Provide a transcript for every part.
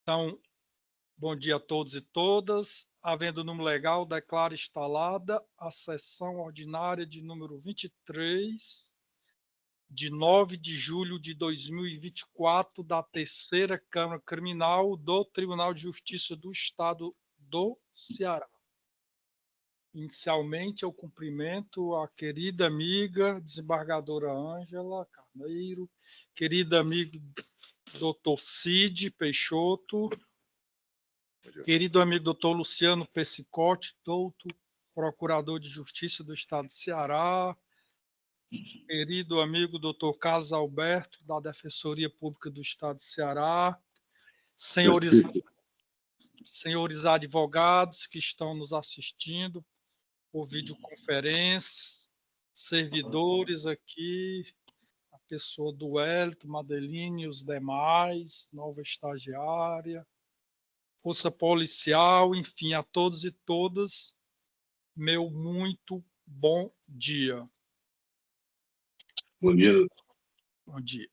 Então, bom dia a todos e todas. Havendo número legal, declaro instalada a sessão ordinária de número 23, de 9 de julho de 2024, da Terceira Câmara Criminal do Tribunal de Justiça do Estado do Ceará. Inicialmente, eu cumprimento a querida amiga, desembargadora Ângela Carneiro, querido amigo doutor Cid Peixoto, querido amigo doutor Luciano Pessicotti, doutor procurador de Justiça do Estado de Ceará, querido amigo doutor Carlos Alberto, da Defensoria Pública do Estado de Ceará, senhores advogados que estão nos assistindo por videoconferência, servidores aqui, a pessoa do Wellington, Madeline e os demais, nova estagiária, força policial, enfim, a todos e todas, meu muito bom dia. Bom dia. Bom dia.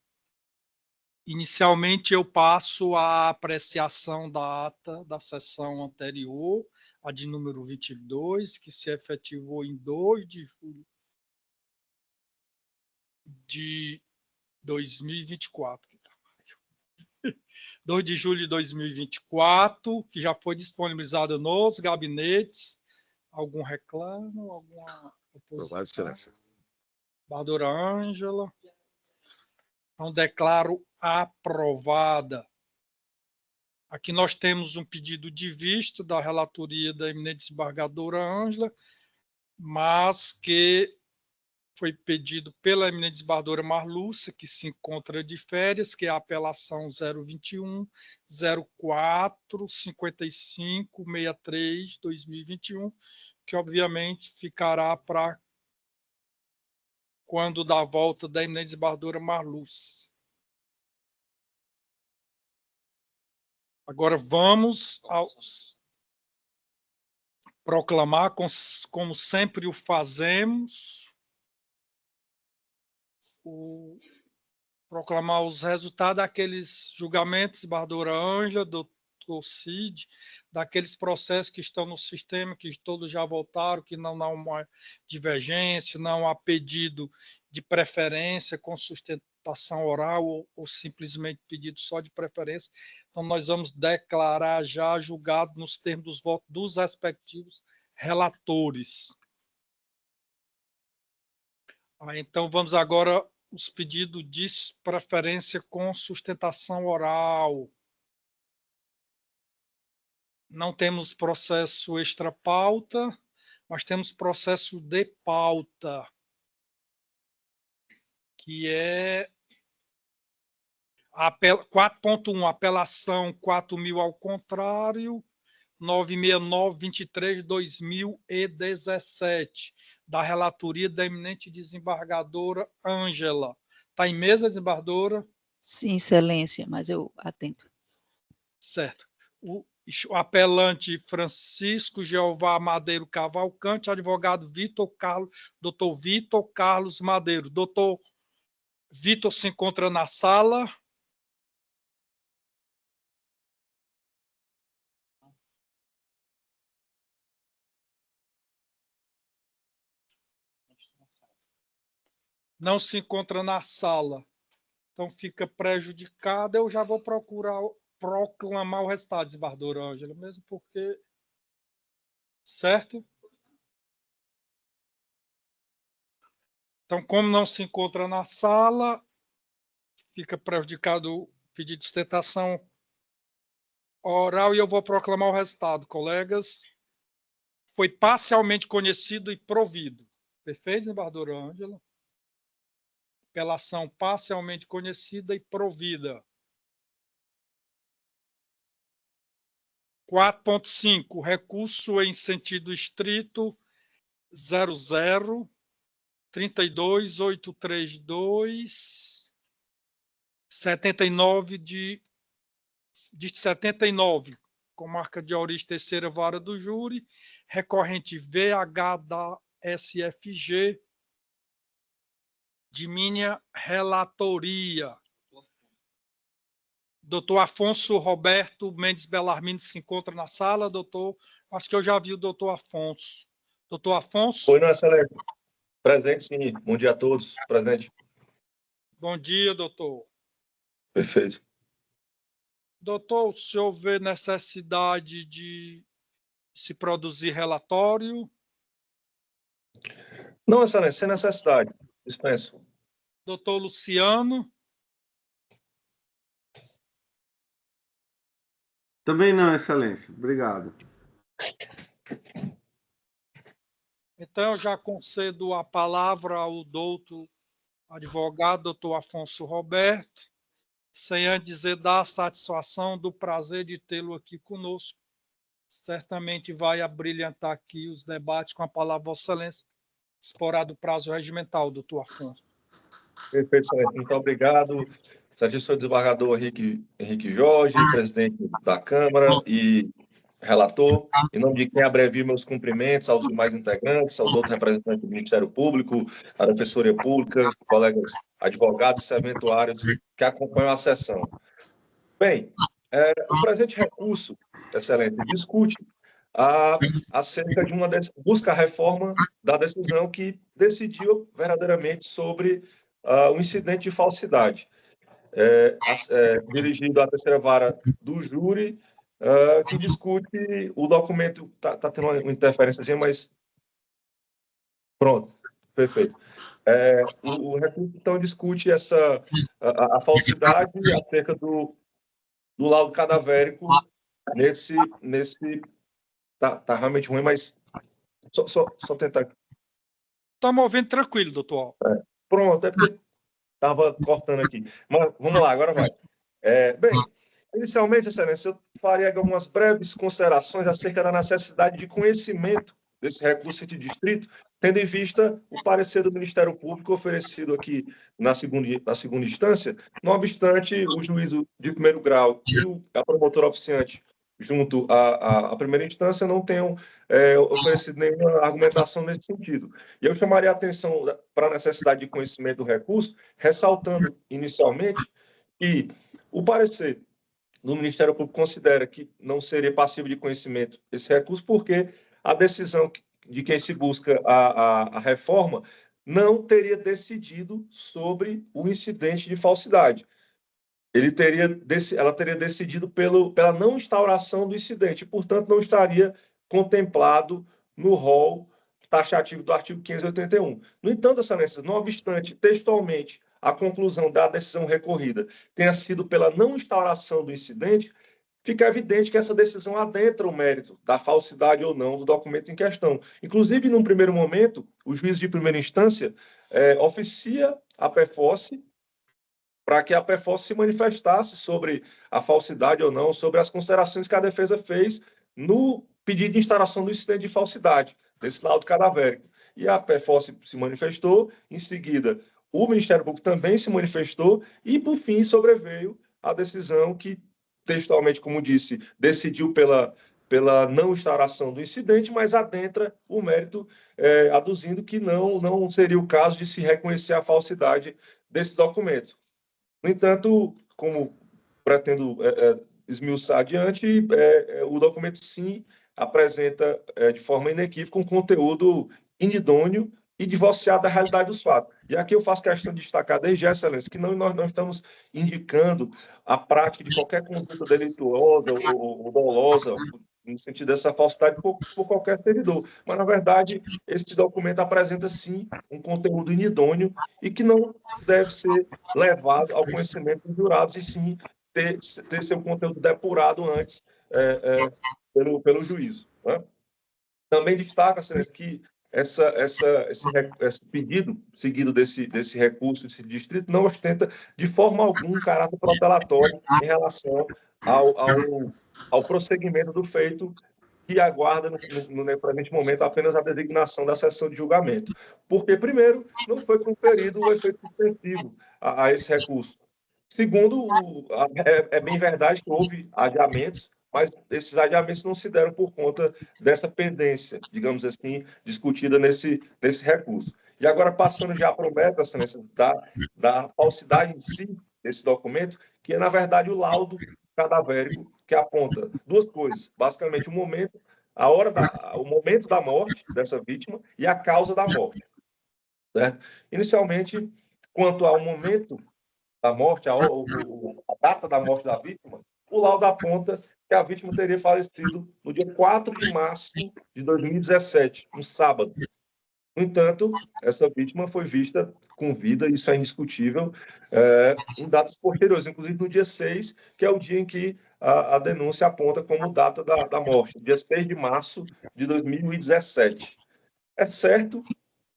Inicialmente, eu passo a apreciação da ata da sessão anterior, a de número 22, que se efetivou em 2 de julho de 2024. 2 de julho de 2024, que já foi disponibilizada nos gabinetes. Algum reclamo? Alguma oposição? Desembargadora Ângela. Então, declaro aprovada. Aqui nós temos um pedido de vista da relatoria da eminente desembargadora Ângela, mas que foi pedido pela eminente desembargadora Marlúcia, que se encontra de férias, que é a apelação 021 04 55 63 2021, que obviamente ficará para quando da volta da eminente desembargadora Marlúcia. Agora vamos proclamar, como sempre o fazemos, proclamar os resultados daqueles julgamentos, desembargadora Ângela, doutor Cid, daqueles processos que estão no sistema, que todos já votaram, que não há uma divergência, não há pedido de preferência com sustentação oral ou simplesmente pedido só de preferência. Então, nós vamos declarar já julgado nos termos dos votos dos respectivos relatores. Então, vamos agora os pedidos de preferência com sustentação oral. Não temos processo extra-pauta, mas temos processo de pauta, que é 4.1, apelação 4.000 ao contrário, 969-23-2017, da relatoria da eminente desembargadora Ângela. Está em mesa, desembargadora? Sim, excelência, mas eu atento. Certo. O apelante Francisco Jeová Madeiro Cavalcante, advogado doutor Vitor Carlos Madeiro. Doutor Vitor se encontra na sala. Não se encontra na sala. Então fica prejudicado. Eu já vou proclamar o resultado, desembargadora Ângela, mesmo porque... Certo? Então, como não se encontra na sala, fica prejudicado o pedido de sustentação oral e eu vou proclamar o resultado, colegas. Foi parcialmente conhecido e provido. Perfeito, desembargadora Ângela? Apelação parcialmente conhecida e provida. 4.5, recurso em sentido estrito 00 32832 79 de 79, com marca de origem terceira vara do júri, recorrente VH da SFG, de minha relatoria. Doutor Afonso Roberto Mendes Bellarmino se encontra na sala, doutor? Acho que eu já vi o doutor Afonso. Doutor Afonso? Oi, não, excelente. Presente, sim. Bom dia a todos. Presente. Bom dia, doutor. Perfeito. Doutor, o senhor vê necessidade de se produzir relatório? Não, excelente, sem necessidade. Dispenso. Doutor Luciano? Também não, excelência. Obrigado. Então, eu já concedo a palavra ao doutor advogado, doutor Afonso Roberto, sem antes dizer da satisfação, do prazer de tê-lo aqui conosco. Certamente vai abrilhantar aqui os debates com a palavra Vossa Excelência, explorado o prazo regimental, doutor Afonso. Perfeito, excelente. Muito obrigado. Satisfação do desembargador Henrique Jorge, presidente da Câmara e relator. Em nome de quem abrevio meus cumprimentos aos demais integrantes, aos outros representantes do Ministério Público, à Defensoria Pública, colegas advogados e serventuários que acompanham a sessão. Bem, o presente recurso, excelente, discute acerca de busca a reforma da decisão que decidiu verdadeiramente sobre o incidente de falsidade, dirigido à terceira vara do júri, que discute o documento. Está tendo uma interferência, mas pronto, perfeito. O recurso, então, discute a falsidade acerca do laudo cadavérico nesse tá realmente ruim, mas só tentar. Está me ouvindo tranquilo, doutor? Pronto, é porque estava cortando aqui. Mas vamos lá, agora vai. Bem, inicialmente, excelência, eu faria algumas breves considerações acerca da necessidade de conhecimento desse recurso de distrito, tendo em vista o parecer do Ministério Público oferecido aqui na segunda instância, não obstante o juízo de primeiro grau e a promotora oficiante junto à primeira instância não tenham oferecido nenhuma argumentação nesse sentido. E eu chamaria a atenção para a necessidade de conhecimento do recurso, ressaltando inicialmente que o parecer do Ministério Público considera que não seria passível de conhecimento esse recurso, porque a decisão de quem se busca a reforma não teria decidido sobre o incidente de falsidade. Ela teria decidido pela não instauração do incidente, portanto, não estaria contemplado no rol taxativo do artigo 581. No entanto, excelência, não obstante textualmente a conclusão da decisão recorrida tenha sido pela não instauração do incidente, fica evidente que essa decisão adentra o mérito da falsidade ou não do documento em questão. Inclusive, num primeiro momento, o juiz de primeira instância oficia a PEFOSSE para que a PEFOSSE se manifestasse sobre a falsidade ou não, sobre as considerações que a defesa fez no pedido de instauração do incidente de falsidade, desse laudo cadavérico. E a PEFOSSE se manifestou, em seguida, o Ministério Público também se manifestou, e, por fim, sobreveio a decisão que, textualmente, como disse, decidiu pela não instauração do incidente, mas adentra o mérito, aduzindo que não seria o caso de se reconhecer a falsidade desse documento. No entanto, como pretendo esmiuçar adiante, o documento, sim, apresenta de forma inequívoca um conteúdo inidôneo e divorciado da realidade dos fatos. E aqui eu faço questão de destacar desde já, excelência, que nós não estamos indicando a prática de qualquer conduta delituosa ou dolosa, no sentido dessa falsidade, por qualquer servidor. Mas, na verdade, esse documento apresenta, sim, um conteúdo inidôneo e que não deve ser levado ao conhecimento dos jurados, e sim ter seu conteúdo depurado antes pelo juízo. Né? Também destaca, excelência, que esse pedido seguido desse recurso, desse distrito, não ostenta de forma alguma caráter protelatório em relação ao prosseguimento do feito, que aguarda, no presente momento, apenas a designação da sessão de julgamento. Porque, primeiro, não foi conferido o efeito suspensivo a esse recurso. Segundo, é bem verdade que houve adiamentos, mas esses adiamentos não se deram por conta dessa pendência, digamos assim, discutida nesse recurso. E agora, passando já para o mérito, excelência, da falsidade em si desse documento, que é, na verdade, o laudo cadavérico, que aponta duas coisas, basicamente o momento, o momento da morte dessa vítima e a causa da morte. Certo? Inicialmente, quanto ao momento da morte, a data da morte da vítima, o laudo aponta que a vítima teria falecido no dia 4 de março de 2017, um sábado. No entanto, essa vítima foi vista com vida, isso é indiscutível, em datas posteriores, inclusive no dia 6, que é o dia em que a denúncia aponta como data da morte, dia 6 de março de 2017. É certo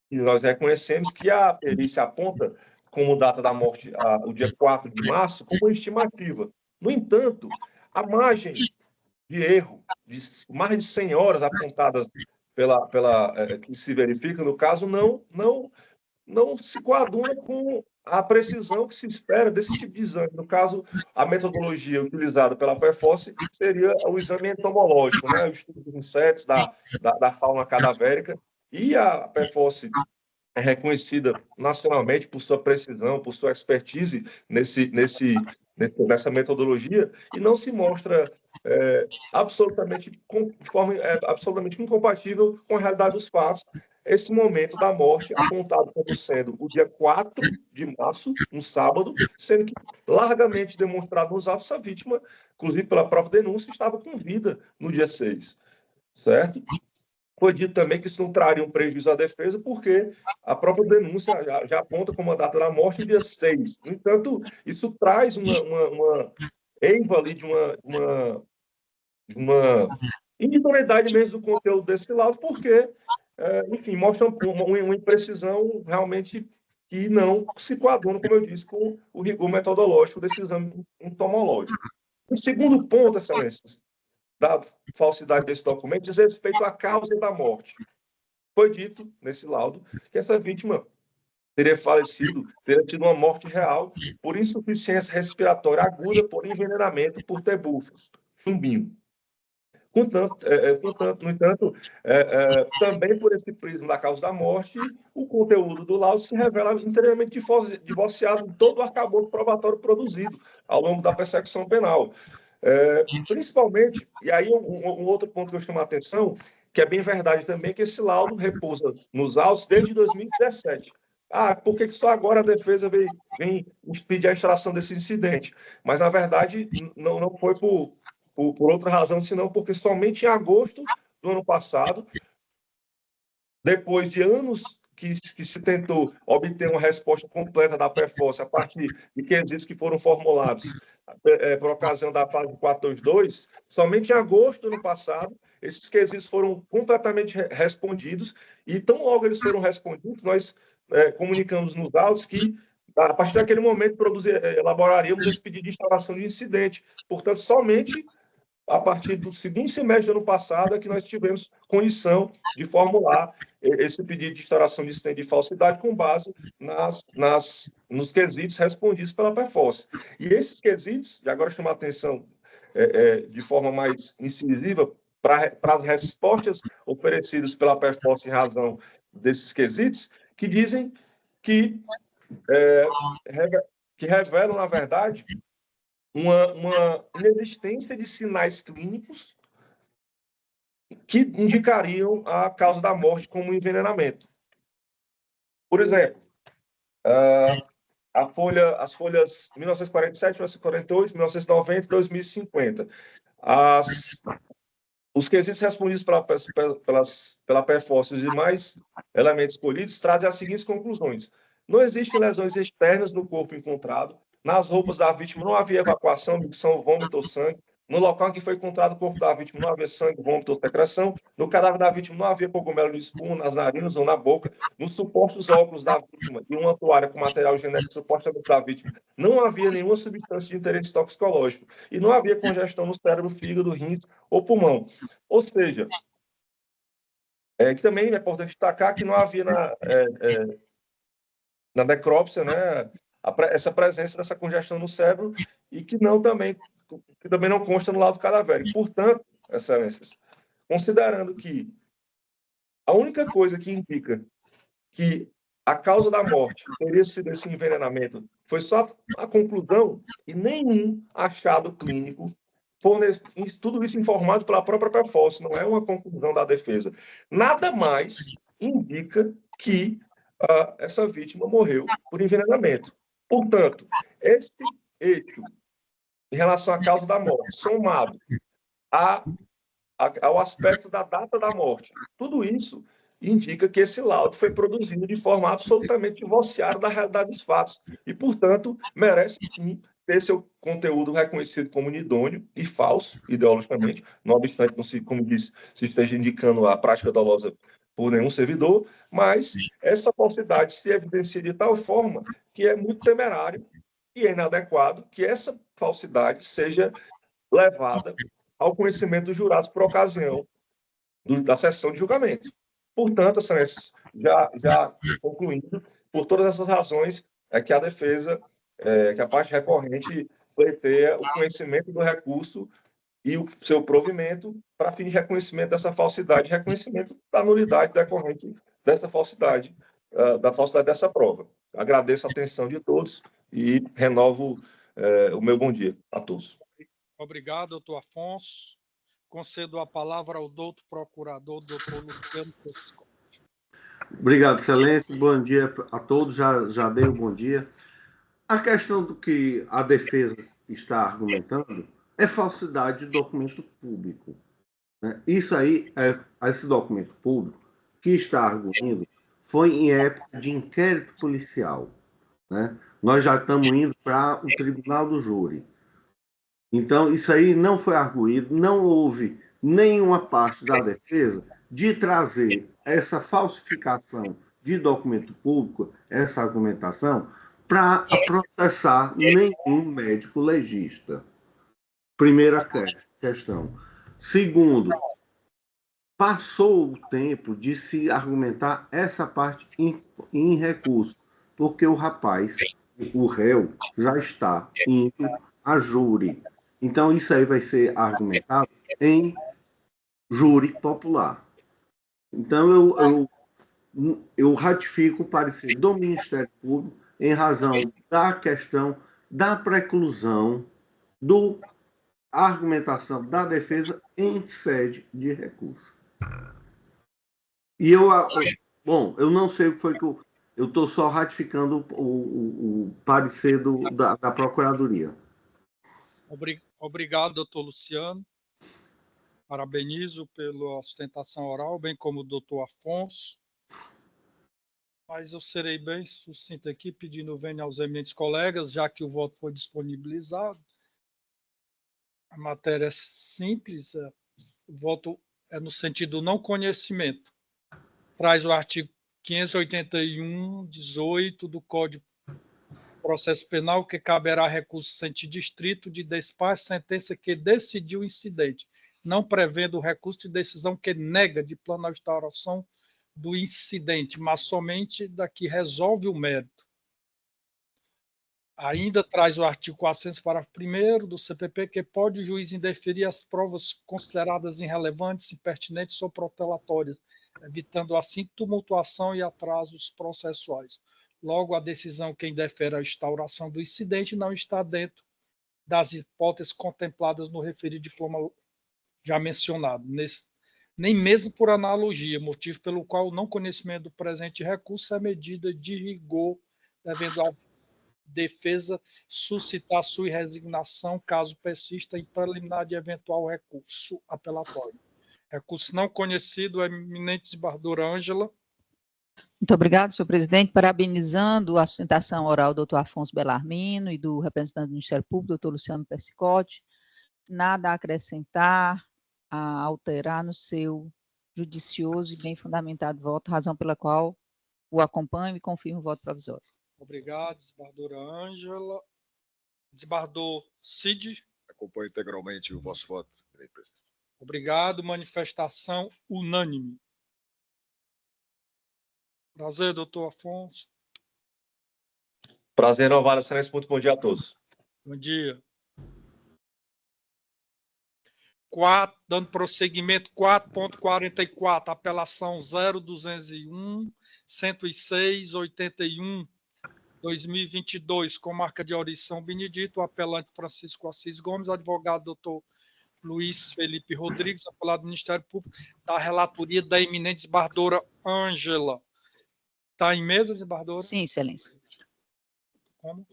que nós reconhecemos que a perícia aponta como data da morte o dia 4 de março como estimativa. No entanto, a margem de erro de mais de 100 horas apontadas que se verifica no caso não se coaduna com a precisão que se espera desse tipo de exame. No caso, a metodologia utilizada pela Perforce seria o exame entomológico, né? O estudo dos insetos, da fauna cadavérica, e a Perforce é reconhecida nacionalmente por sua precisão, por sua expertise nessa metodologia, e não se mostra de forma absolutamente incompatível com a realidade dos fatos, esse momento da morte apontado como sendo o dia 4 de março, um sábado, sendo que largamente demonstrado nos atos, essa vítima, inclusive pela própria denúncia, estava com vida no dia 6, certo? Foi dito também que isso não traria um prejuízo à defesa, porque a própria denúncia já aponta como a data da morte o dia 6. No entanto, isso traz uma eiva ali de uma individualidade mesmo do conteúdo desse laudo, porque, enfim, mostra uma imprecisão realmente que não se coaduna, como eu disse, com o rigor metodológico desse exame entomológico. O segundo ponto, excelências, da falsidade desse documento diz respeito à causa da morte. Foi dito nesse laudo que essa vítima teria falecido, teria tido uma morte real por insuficiência respiratória aguda por envenenamento por tebufos, chumbinho. No entanto, também por esse prisma da causa da morte, o conteúdo do laudo se revela inteiramente divorciado de todo o arcabouço probatório produzido ao longo da persecução penal. Principalmente, e aí um outro ponto que eu chamo a atenção, que é bem verdade também, que esse laudo repousa nos autos desde 2017. Por que só agora a defesa vem pedir a extração desse incidente? Mas, na verdade, não foi por outra razão, senão porque somente em agosto do ano passado, depois de anos que se tentou obter uma resposta completa da Perforce a partir de quesitos que foram formulados por ocasião da fase 422, somente em agosto do ano passado, esses quesitos foram completamente respondidos, e tão logo eles foram respondidos, nós comunicamos nos autos que, a partir daquele momento, elaboraríamos esse pedido de instauração de incidente. Portanto, somente a partir do segundo semestre do ano passado é que nós tivemos condição de formular esse pedido de instauração de incidente de falsidade com base nos quesitos respondidos pela Perforce. E esses quesitos, e agora chamar a atenção de forma mais incisiva para as respostas oferecidas pela Perforce em razão desses quesitos, que dizem que revelam, na verdade, uma inexistência de sinais clínicos que indicariam a causa da morte como envenenamento. Por exemplo, as folhas 1947, 1948, 1990 e 2050. Os quesitos respondidos pela Perforce e os demais elementos escolhidos trazem as seguintes conclusões. Não existem lesões externas no corpo encontrado. Nas roupas da vítima não havia evacuação, micção, vômito ou sangue. No local em que foi encontrado o corpo da vítima não havia sangue, vômito ou secreção. No cadáver da vítima não havia cogumelo de espuma nas narinas ou na boca. Nos supostos óculos da vítima e uma toalha com material genético supostamente da vítima não havia nenhuma substância de interesse toxicológico. E não havia congestão no cérebro, fígado, rins ou pulmão. Ou seja, que também é importante destacar que não havia na necrópsia, né, essa presença dessa congestão no cérebro e que também não consta no laudo cadavérico. Portanto, excelências, considerando que a única coisa que indica que a causa da morte teria sido esse envenenamento, foi só a conclusão e nenhum achado clínico. Tudo isso informado pela própria Perforce, não é uma conclusão da defesa. Nada mais indica que essa vítima morreu por envenenamento. Portanto, esse eixo em relação à causa da morte, somado ao aspecto da data da morte, tudo isso indica que esse laudo foi produzido de forma absolutamente divorciada da realidade dos fatos e, portanto, merece sim ter seu conteúdo reconhecido como inidôneo e falso, ideologicamente, não obstante, não se, como disse, se esteja indicando a prática dolosa por nenhum servidor, mas essa falsidade se evidencia de tal forma que é muito temerário e é inadequado que essa falsidade seja levada ao conhecimento dos jurados por ocasião da sessão de julgamento. Portanto, excelência, já concluindo, por todas essas razões, é que a defesa, que a parte recorrente pleiteia o conhecimento do recurso e o seu provimento para fim de reconhecimento dessa falsidade, reconhecimento da nulidade decorrente dessa falsidade, da falsidade dessa prova. Agradeço a atenção de todos e renovo o meu bom dia a todos. Obrigado, doutor Afonso. Concedo a palavra ao doutor procurador, doutor Luciano Pescotti. Obrigado, excelência. Bom dia a todos. Já dei o bom dia. A questão do que a defesa está argumentando é falsidade de documento público. Né? Isso aí, esse documento público que está arguindo foi em época de inquérito policial. Né? Nós já estamos indo para o tribunal do júri. Então, isso aí não foi arguído, não houve nenhuma parte da defesa de trazer essa falsificação de documento público, essa argumentação, para processar nenhum médico legista. Primeira questão. Segundo, passou o tempo de se argumentar essa parte em recurso, porque o rapaz, o réu, já está indo a júri. Então, isso aí vai ser argumentado em júri popular. Então, eu ratifico o parecer do Ministério Público em razão da questão da preclusão da argumentação da defesa em sede de recurso. E eu não sei o que foi que eu estou só ratificando o parecer da Procuradoria. Obrigado, doutor Luciano. Parabenizo pela sustentação oral, bem como o doutor Afonso. Mas eu serei bem sucinto aqui, pedindo vênia aos eminentes colegas, já que o voto foi disponibilizado. A matéria é simples, o voto é no sentido não conhecimento. Traz o artigo 581, 18 do Código de Processo Penal, que caberá recurso sem distrito de despacho, sentença que decidiu o incidente, não prevendo o recurso de decisão que nega de plano a instauração do incidente, mas somente da que resolve o mérito. Ainda traz o artigo 400, parágrafo 1º do CPP, que pode o juiz indeferir as provas consideradas irrelevantes, impertinentes ou protelatórias, evitando assim tumultuação e atrasos processuais. Logo, a decisão que indefere a instauração do incidente não está dentro das hipóteses contempladas no referido diploma já mencionado, nem mesmo por analogia, motivo pelo qual o não conhecimento do presente recurso é medida de rigor, devendo a defesa suscitar sua resignação caso persista em preliminar de eventual recurso apelatório. Recurso não conhecido, eminente desembargadora Ângela. Muito obrigado, senhor presidente. Parabenizando a sustentação oral do doutor Afonso Bellarmino e do representante do Ministério Público, doutor Luciano Pescotti. Nada a acrescentar, a alterar no seu judicioso e bem fundamentado voto, razão pela qual o acompanho e confirmo o voto provisório. Obrigado, desembargadora Ângela. Desembargador Cid. Acompanho integralmente o vosso voto, presidente. Obrigado. Manifestação unânime. Prazer, doutor Afonso. Prazer renovar, excelência. Muito bom dia a todos. Bom dia. dando prosseguimento 4.44, apelação 0201, 106, 81, 2022, com marca de origem São Benedito, o apelante Francisco Assis Gomes, advogado doutor Luiz Felipe Rodrigues, apelado do Ministério Público, da relatoria da eminente desembargadora Ângela. Está em mesa, desembargadora? Sim, excelência. Como?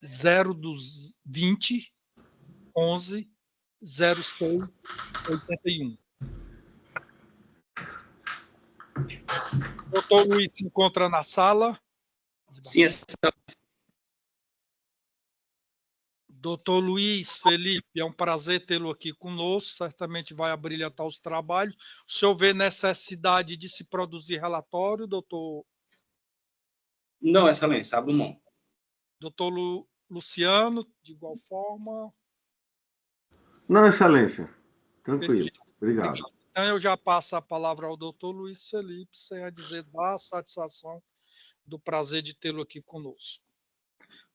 020 11 06 81. Doutor Luiz se encontra na sala? Sim, excelência. Doutor Luiz Felipe, é um prazer tê-lo aqui conosco, certamente vai abrilhantar os trabalhos. O senhor vê necessidade de se produzir relatório, doutor? Não, excelência, abro mão. Doutor Luciano, de igual forma? Não, excelência. Tranquilo. Obrigado. Então, eu já passo a palavra ao doutor Luiz Felipe, sem a dizer da satisfação, do prazer de tê-lo aqui conosco.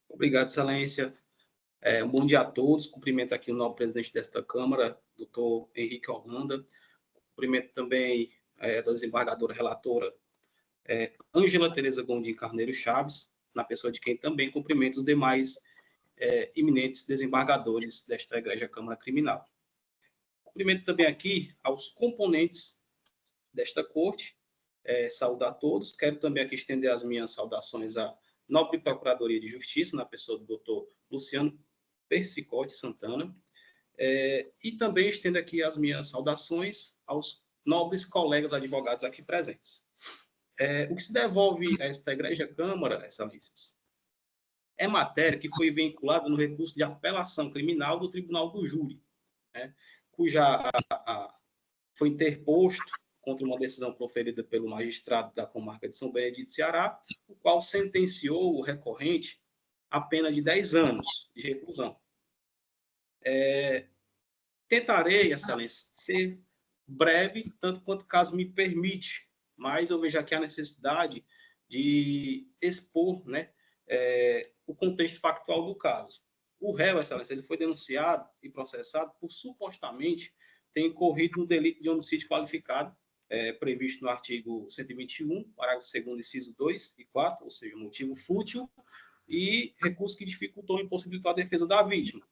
Obrigado, excelência. Um bom dia a todos. Cumprimento aqui o novo presidente desta Câmara, doutor Henrique Holanda. Cumprimento também a desembargadora relatora Ângela Tereza Gondim Carneiro Chaves, na pessoa de quem também cumprimento os demais eminentes desembargadores desta Egrégia Câmara Criminal. Cumprimento também aqui aos componentes desta corte, saudar a todos. Quero também aqui estender as minhas saudações à nobre Procuradoria de Justiça, na pessoa do doutor Luciano Persicotti Santana, e também estendo aqui as minhas saudações aos nobres colegas advogados aqui presentes. O que se devolve a esta Egrégia Câmara, excelências, é matéria que foi vinculada no recurso de apelação criminal do Tribunal do Júri, cuja foi interposto contra uma decisão proferida pelo magistrado da comarca de São Benedito, Ceará, o qual sentenciou o recorrente a pena de 10 anos de reclusão. Tentarei, excelência, ser breve, tanto quanto o caso me permite, mas eu vejo aqui a necessidade de expor, o contexto factual do caso. O réu, excelência, ele foi denunciado e processado por supostamente ter incorrido no delito de homicídio qualificado, previsto no artigo 121, parágrafo 2º, inciso 2 e 4, ou seja, motivo fútil e recurso que dificultou e impossibilitou a defesa da vítima.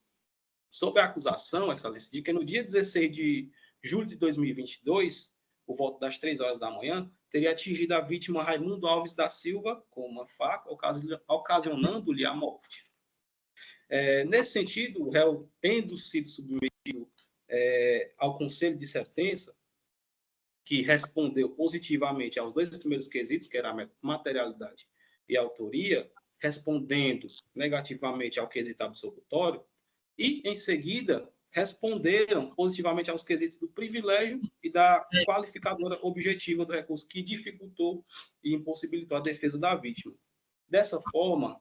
Sob a acusação, excelência, de que no dia 16 de julho de 2022, por volta das 3 horas da manhã, teria atingido a vítima Raimundo Alves da Silva com uma faca, ocasionando-lhe a morte. Nesse sentido, o réu, tendo sido submetido ao conselho de sentença, que respondeu positivamente aos 2 primeiros quesitos, que era a materialidade e a autoria, respondendo negativamente ao quesito absolutório, e, em seguida, responderam positivamente aos quesitos do privilégio e da qualificadora objetiva do recurso, que dificultou e impossibilitou a defesa da vítima. Dessa forma,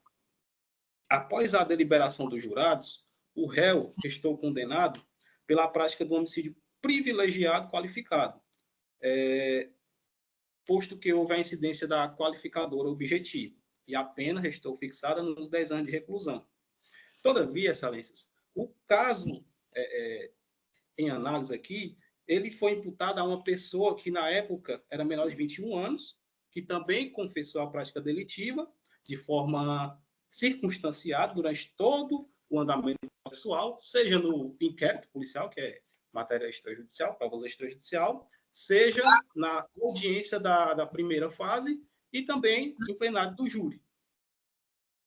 após a deliberação dos jurados, o réu restou condenado pela prática do homicídio privilegiado qualificado, posto que houve a incidência da qualificadora objetiva, e a pena restou fixada nos 10 anos de reclusão. Todavia, excelências, o caso em análise aqui, ele foi imputado a uma pessoa que, na época, era menor de 21 anos, que também confessou a prática delitiva de forma circunstanciada durante todo o andamento processual, seja no inquérito policial, que é matéria extrajudicial, prova extrajudicial, seja na audiência da primeira fase e também em plenário do júri.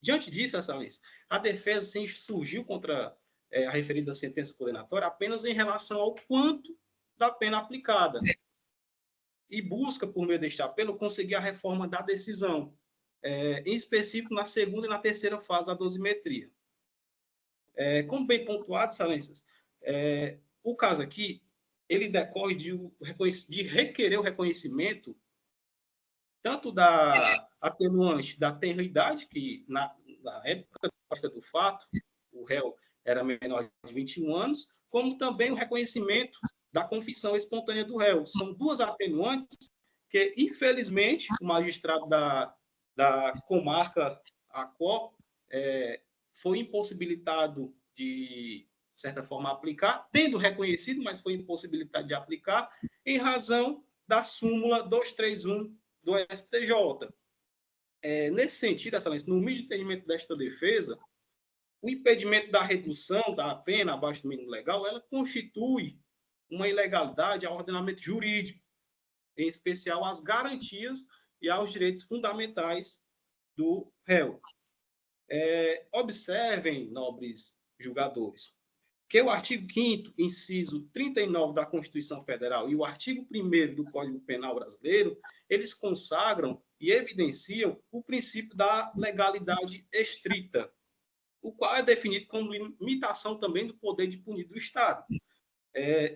Diante disso, excelência, a defesa sim, surgiu contra a referida sentença condenatória apenas em relação ao quanto da pena aplicada e busca, por meio deste apelo, conseguir a reforma da decisão, em específico na segunda e na terceira fase da dosimetria. Como bem pontuado, excelências, o caso aqui, ele decorre de requerer o reconhecimento tanto da atenuante da tenridade, que na época do fato, o réu era menor de 21 anos, como também o reconhecimento da confissão espontânea do réu. São 2 atenuantes que, infelizmente, o magistrado da comarca ACO foi impossibilitado de de certa forma, aplicar, tendo reconhecido, mas foi impossibilitado de aplicar, em razão da súmula 231 do STJ. Nesse sentido, Excelência, no humilde entendimento desta defesa, o impedimento da redução da pena abaixo do mínimo legal, ela constitui uma ilegalidade ao ordenamento jurídico, em especial às garantias e aos direitos fundamentais do réu. Observem, nobres julgadores, que o artigo 5º, inciso 39 da Constituição Federal e o artigo 1º do Código Penal brasileiro, eles consagram e evidenciam o princípio da legalidade estrita, o qual é definido como limitação também do poder de punir do Estado.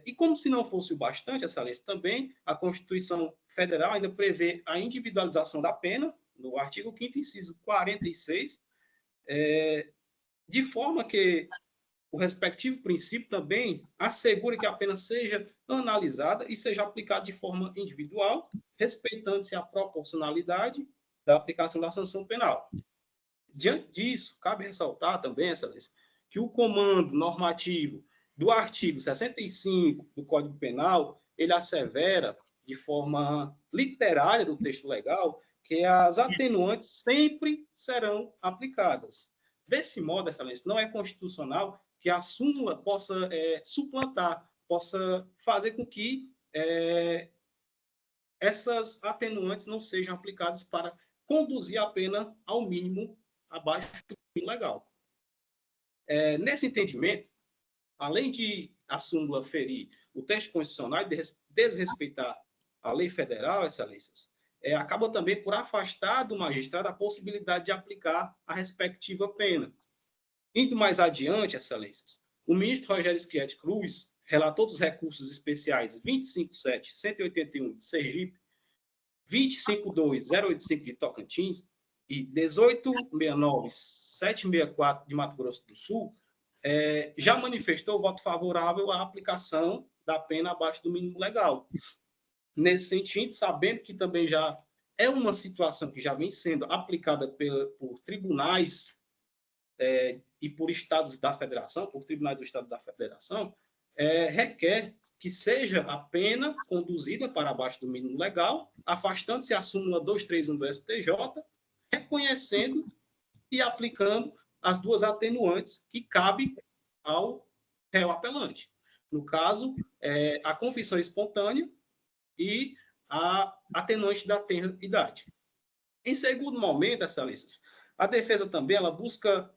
E como se não fosse o bastante, Excelência, também a Constituição Federal ainda prevê a individualização da pena, no artigo 5º, inciso 46, de forma que o respectivo princípio também assegura que a pena seja analisada e seja aplicada de forma individual, respeitando-se a proporcionalidade da aplicação da sanção penal. Diante disso, cabe ressaltar também, Excelência, que o comando normativo do artigo 65 do Código Penal, ele assevera de forma literária do texto legal que as atenuantes sempre serão aplicadas. Desse modo, Excelência, não é constitucional que a súmula possa suplantar, possa fazer com que essas atenuantes não sejam aplicadas para conduzir a pena ao mínimo abaixo do mínimo legal. Nesse entendimento, além de a súmula ferir o texto constitucional e desrespeitar a lei federal, Excelências, acaba também por afastar do magistrado a possibilidade de aplicar a respectiva pena. Indo mais adiante, Excelências, o ministro Rogério Schietti Cruz, relator dos recursos especiais 257.181 de Sergipe, 252.085 de Tocantins e 18.69.764 de Mato Grosso do Sul, já manifestou voto favorável à aplicação da pena abaixo do mínimo legal. Nesse sentido, sabendo que também já é uma situação que já vem sendo aplicada por tribunais e por estados da federação, por tribunais do estado da federação, requer que seja a pena conduzida para abaixo do mínimo legal, afastando-se a súmula 231 do STJ, reconhecendo e aplicando as duas atenuantes que cabem ao réu apelante. No caso, a confissão espontânea e a atenuante da tenra-idade. Em segundo momento, Excelências, a defesa também ela busca,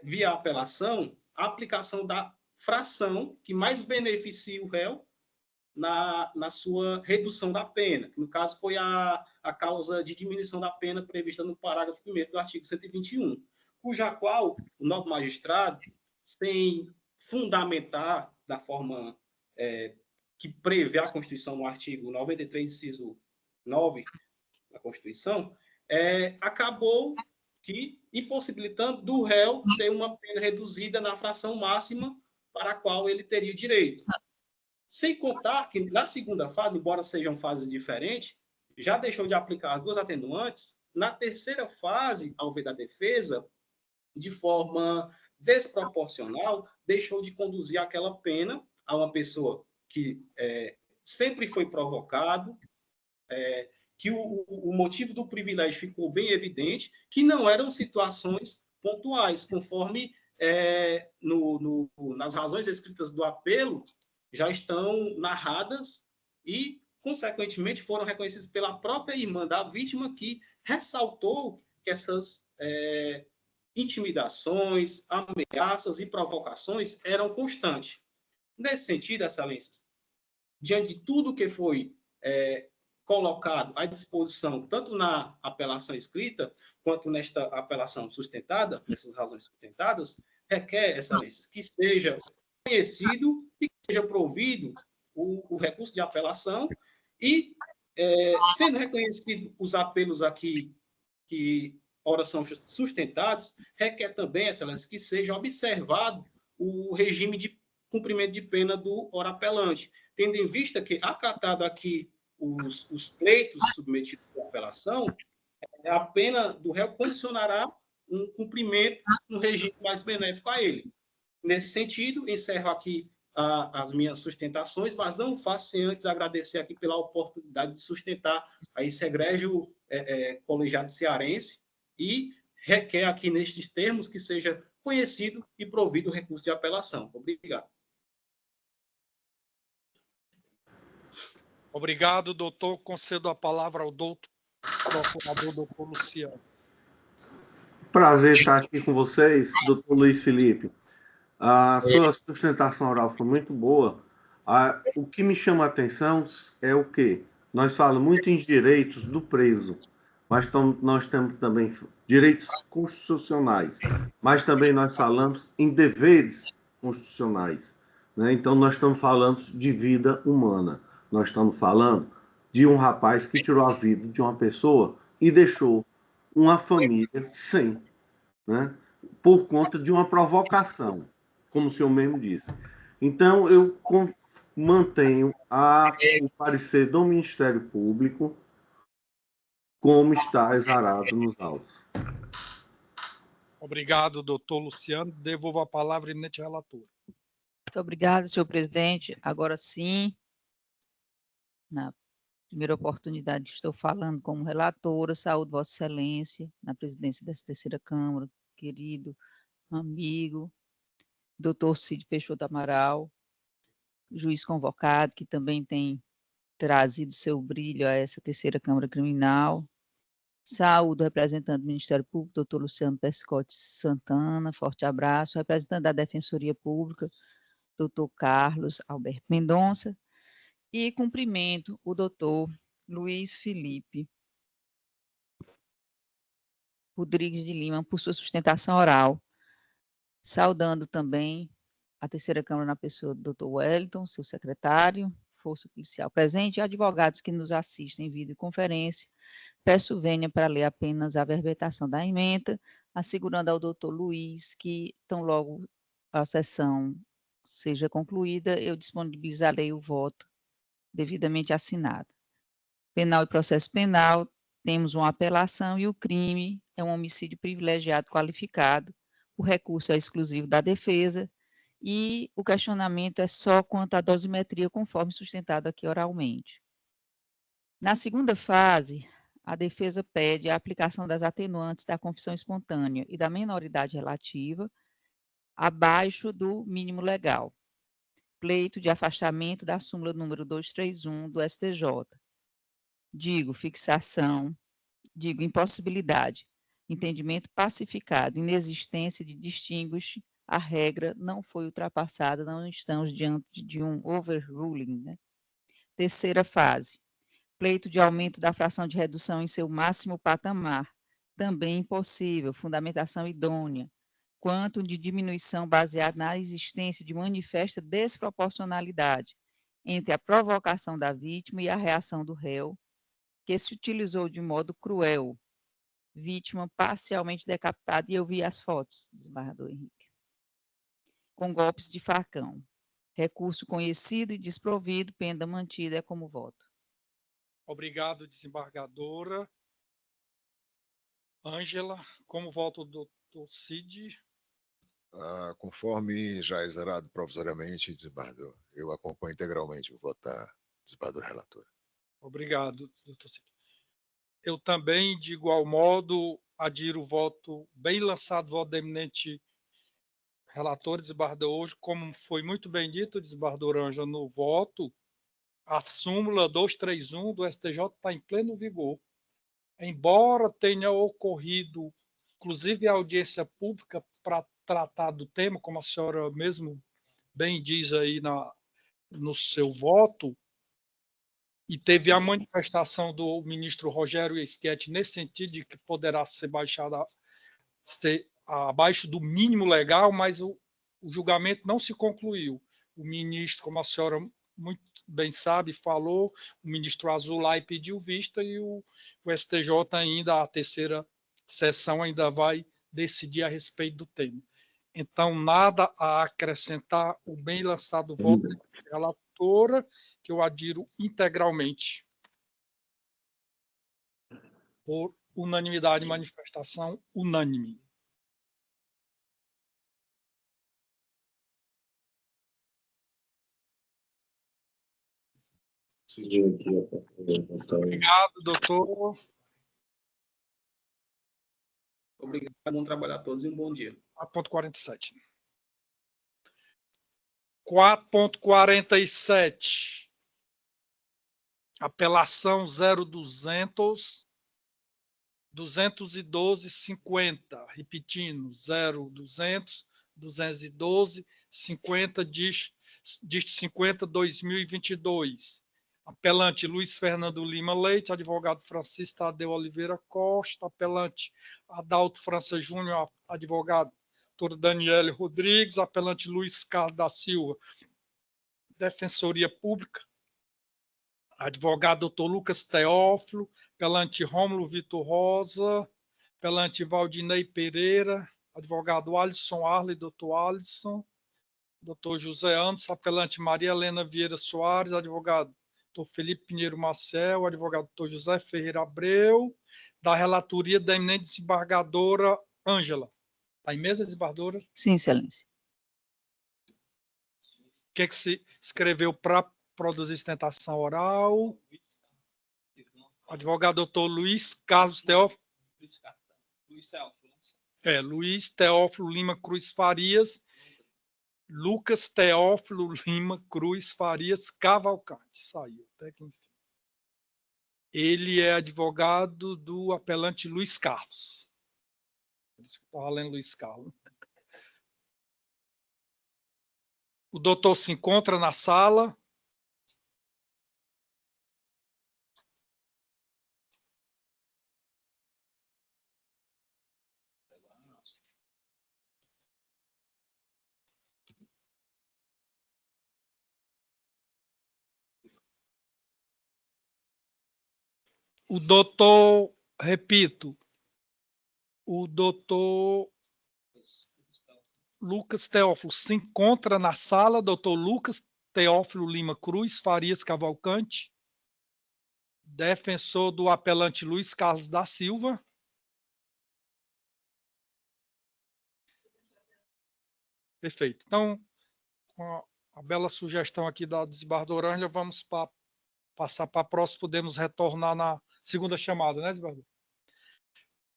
via apelação, a aplicação da fração que mais beneficia o réu na sua redução da pena, que no caso foi a causa de diminuição da pena prevista no parágrafo 1º do artigo 121, cuja qual o novo magistrado, sem fundamentar da forma que prevê a Constituição no artigo 93, inciso 9 da Constituição, acabou que impossibilitando do réu ter uma pena reduzida na fração máxima para a qual ele teria direito. Sem contar que, na segunda fase, embora sejam fases diferentes, já deixou de aplicar as duas atenuantes. Na terceira fase, ao ver da defesa, de forma desproporcional, deixou de conduzir aquela pena a uma pessoa que sempre foi provocado, que o motivo do privilégio ficou bem evidente, que não eram situações pontuais, conforme nas razões escritas do apelo já estão narradas e, consequentemente, foram reconhecidas pela própria irmã da vítima, que ressaltou que essas intimidações, ameaças e provocações eram constantes. Nesse sentido, Excelências, diante de tudo que foi colocado à disposição, tanto na apelação escrita, quanto nesta apelação sustentada, nessas razões sustentadas, requer, Excelências, que seja conhecido e que seja provido o recurso de apelação e, sendo reconhecido os apelos aqui que ora são sustentados, requer também, Excelência, que seja observado o regime de cumprimento de pena do ora apelante, tendo em vista que, acatado aqui os pleitos submetidos à apelação, a pena do réu condicionará um cumprimento no regime mais benéfico a ele. nesse sentido, encerro aqui as minhas sustentações, mas não faço sem antes agradecer aqui pela oportunidade de sustentar a esse egrégio colegiado cearense e requer aqui nestes termos que seja conhecido e provido o recurso de apelação. Obrigado. Obrigado, doutor. Concedo a palavra ao doutor procurador, doutor Luciano. Prazer estar aqui com vocês, doutor Luiz Felipe. A sua sustentação oral foi muito boa. O que me chama a atenção é o quê? Nós falamos muito em direitos do preso, mas nós temos também direitos constitucionais, mas também nós falamos em deveres constitucionais, né? Então, nós estamos falando de vida humana. Nós estamos falando de um rapaz que tirou a vida de uma pessoa e deixou uma família sem, né? Por conta de uma provocação, como o senhor mesmo disse. Então, eu mantenho o parecer do Ministério Público como está exarado nos autos. Obrigado, doutor Luciano. Devolvo a palavra à eminente relatora. Muito obrigada, senhor presidente. Agora sim, na primeira oportunidade que estou falando como relatora, saúdo Vossa Excelência, na presidência dessa terceira Câmara, querido amigo, doutor Cid Peixoto Amaral, juiz convocado, que também tem trazido seu brilho a essa terceira Câmara Criminal. Saúdo o representante do Ministério Público, doutor Luciano Pescotti Santana, forte abraço. Representante da Defensoria Pública, doutor Carlos Alberto Mendonça. E cumprimento o doutor Luiz Felipe Rodrigues de Lima por sua sustentação oral. Saudando também a terceira Câmara na pessoa do doutor Wellington, seu secretário, Força Policial presente, e advogados que nos assistem em videoconferência. Peço vênia para ler apenas a verbetação da ementa, assegurando ao doutor Luiz que, tão logo a sessão seja concluída, eu disponibilizarei o voto devidamente assinado. Penal e processo penal, temos uma apelação e o crime é um homicídio privilegiado qualificado, o recurso é exclusivo da defesa e o questionamento é só quanto à dosimetria, conforme sustentado aqui oralmente. Na segunda fase, a defesa pede a aplicação das atenuantes da confissão espontânea e da menoridade relativa abaixo do mínimo legal. Pleito de afastamento da súmula número 231 do STJ. Digo impossibilidade, entendimento pacificado, inexistência de distinguish, a regra não foi ultrapassada, não estamos diante de um overruling, né? Terceira fase, pleito de aumento da fração de redução em seu máximo patamar, também impossível, fundamentação idônea, quanto de diminuição baseada na existência de manifesta desproporcionalidade entre a provocação da vítima e a reação do réu, que se utilizou de modo cruel, vítima parcialmente decapitada, e eu vi as fotos, desembargador Henrique, com golpes de facão. Recurso conhecido e desprovido, pena mantida é como voto. Obrigado, desembargadora. Ângela, como voto do doutor Cid? Conforme já exarado provisoriamente, desembargador, eu acompanho integralmente o voto da desembargadora relatora. Obrigado, doutor Cid. Eu também, de igual modo, adiro o voto, bem lançado, voto da eminente relatora, desembargador, hoje, como foi muito bem dito, desembargador Ângela, no voto, a súmula 231 do STJ está em pleno vigor. Embora tenha ocorrido, inclusive, a audiência pública para tratar do tema, como a senhora mesmo bem diz aí no seu voto, e teve a manifestação do ministro Rogério Schietti nesse sentido de que poderá ser baixada abaixo do mínimo legal, mas o julgamento não se concluiu. O ministro, como a senhora muito bem sabe, falou, o ministro Azulay pediu vista e o STJ ainda, a terceira sessão ainda vai decidir a respeito do tema. Então, nada a acrescentar, o bem lançado voto da relatora, que eu adiro integralmente. Por unanimidade, manifestação unânime. Obrigado, doutor. Obrigado, bom trabalho a todos e um bom dia. 4.47. 4.47. Apelação 0200 212 50. Repetindo, 0200 212 50 dist 50 2022. Apelante Luiz Fernando Lima Leite, advogado Francisco Tadeu Oliveira Costa, apelante Adalto França Júnior, advogado doutor Daniele Rodrigues, apelante Luiz Carlos da Silva, Defensoria Pública, advogado doutor Lucas Teófilo, apelante Rômulo Vitor Rosa, apelante Valdinei Pereira, advogado Alisson Arley, doutor Alisson, doutor José Anderson, apelante Maria Helena Vieira Soares, advogado doutor Felipe Pinheiro Marcel, advogado doutor José Ferreira Abreu, da relatoria da eminente desembargadora Ângela. Está em mesa, desembargadora? Sim, excelência. O que se escreveu para produzir sustentação oral? Advogado doutor Luiz Carlos Teófilo. Luiz Teófilo Lima Cruz Farias. Lucas Teófilo Lima Cruz Farias Cavalcante. Saiu, até que enfim. Ele é advogado do apelante Luiz Carlos. Por isso que eu estava lendo Luiz Carlos. O doutor se encontra na sala. O doutor, repito, o doutor Lucas Teófilo se encontra na sala, doutor Lucas Teófilo Lima Cruz Farias Cavalcante, defensor do apelante Luiz Carlos da Silva. Perfeito. Então, com a bela sugestão aqui da desembargadora Ângela, vamos passar para a próxima, podemos retornar na segunda chamada, né, desembargador?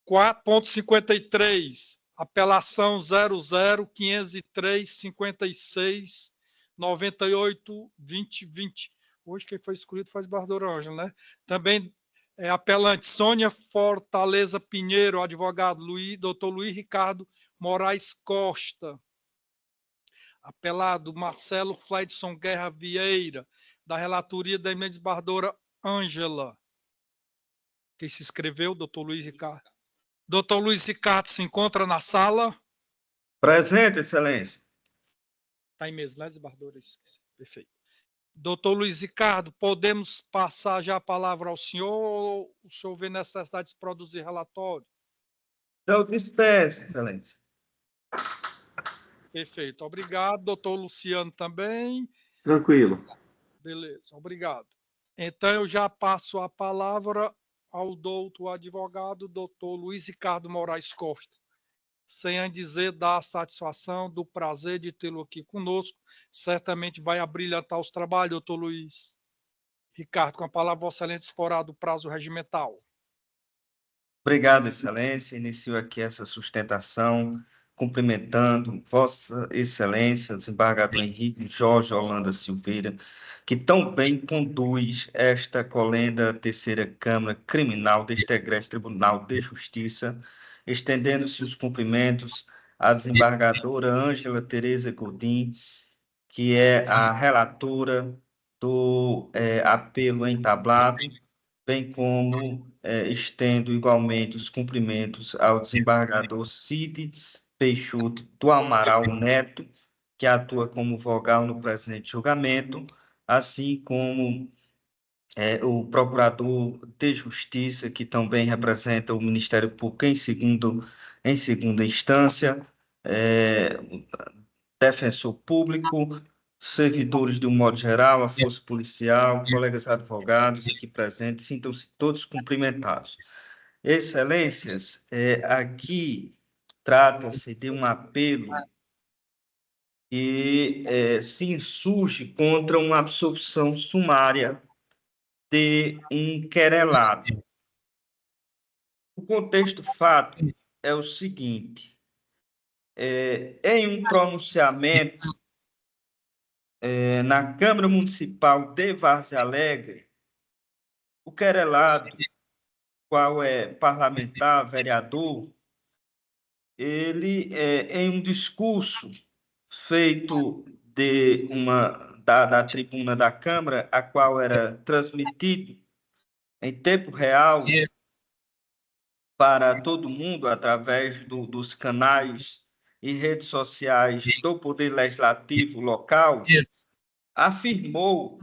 4.53, apelação 00-503-56-98-2020. Hoje quem foi escolhido foi a desembargadora Ângela, né? Também é apelante Sônia Fortaleza Pinheiro, advogado doutor Luiz Ricardo Moraes Costa. Apelado Marcelo Fleidson Guerra Vieira, da relatoria da eminente desembargadora Ângela. Quem se inscreveu? Doutor Luiz Ricardo. Doutor Luiz Ricardo se encontra na sala? Presente, excelência. Está em mesa, né, desembargadora? Perfeito. Doutor Luiz Ricardo, podemos passar já a palavra ao senhor ou o senhor vê necessidade de produzir relatório? Eu dispenso, excelência. Perfeito, obrigado. Doutor Luciano também? Tranquilo. Beleza, obrigado. Então, eu já passo a palavra ao doutor advogado, doutor Luiz Ricardo Moraes Costa. Sem dizer da satisfação, do prazer de tê-lo aqui conosco. Certamente vai abrilhantar os trabalhos, doutor Luiz Ricardo. Com a palavra, Vossa Excelência, explorado o prazo regimental. Obrigado, excelência. Inicio aqui essa sustentação, cumprimentando Vossa Excelência, desembargador Henrique Jorge Holanda Silveira, que tão bem conduz esta colenda terceira Câmara Criminal deste Egrégio Tribunal de Justiça, estendendo-se os cumprimentos à desembargadora Ângela Tereza Godin, que é a relatora do apelo entablado, bem como estendo igualmente os cumprimentos ao desembargador Cid Peixoto do Amaral Neto, que atua como vogal no presente julgamento, assim como o procurador de Justiça, que também representa o Ministério Público em segunda instância, defensor público, servidores de um modo geral, a força policial, colegas advogados aqui presentes, sintam-se todos cumprimentados. Excelências, aqui trata-se de um apelo que se insurge contra uma absolução sumária de um querelado. O contexto fato é o seguinte: em um pronunciamento na Câmara Municipal de Várzea Alegre, o querelado, qual é parlamentar, vereador, ele, em um discurso feito da tribuna da Câmara, a qual era transmitido em tempo real para todo mundo através dos canais e redes sociais do Poder Legislativo local, afirmou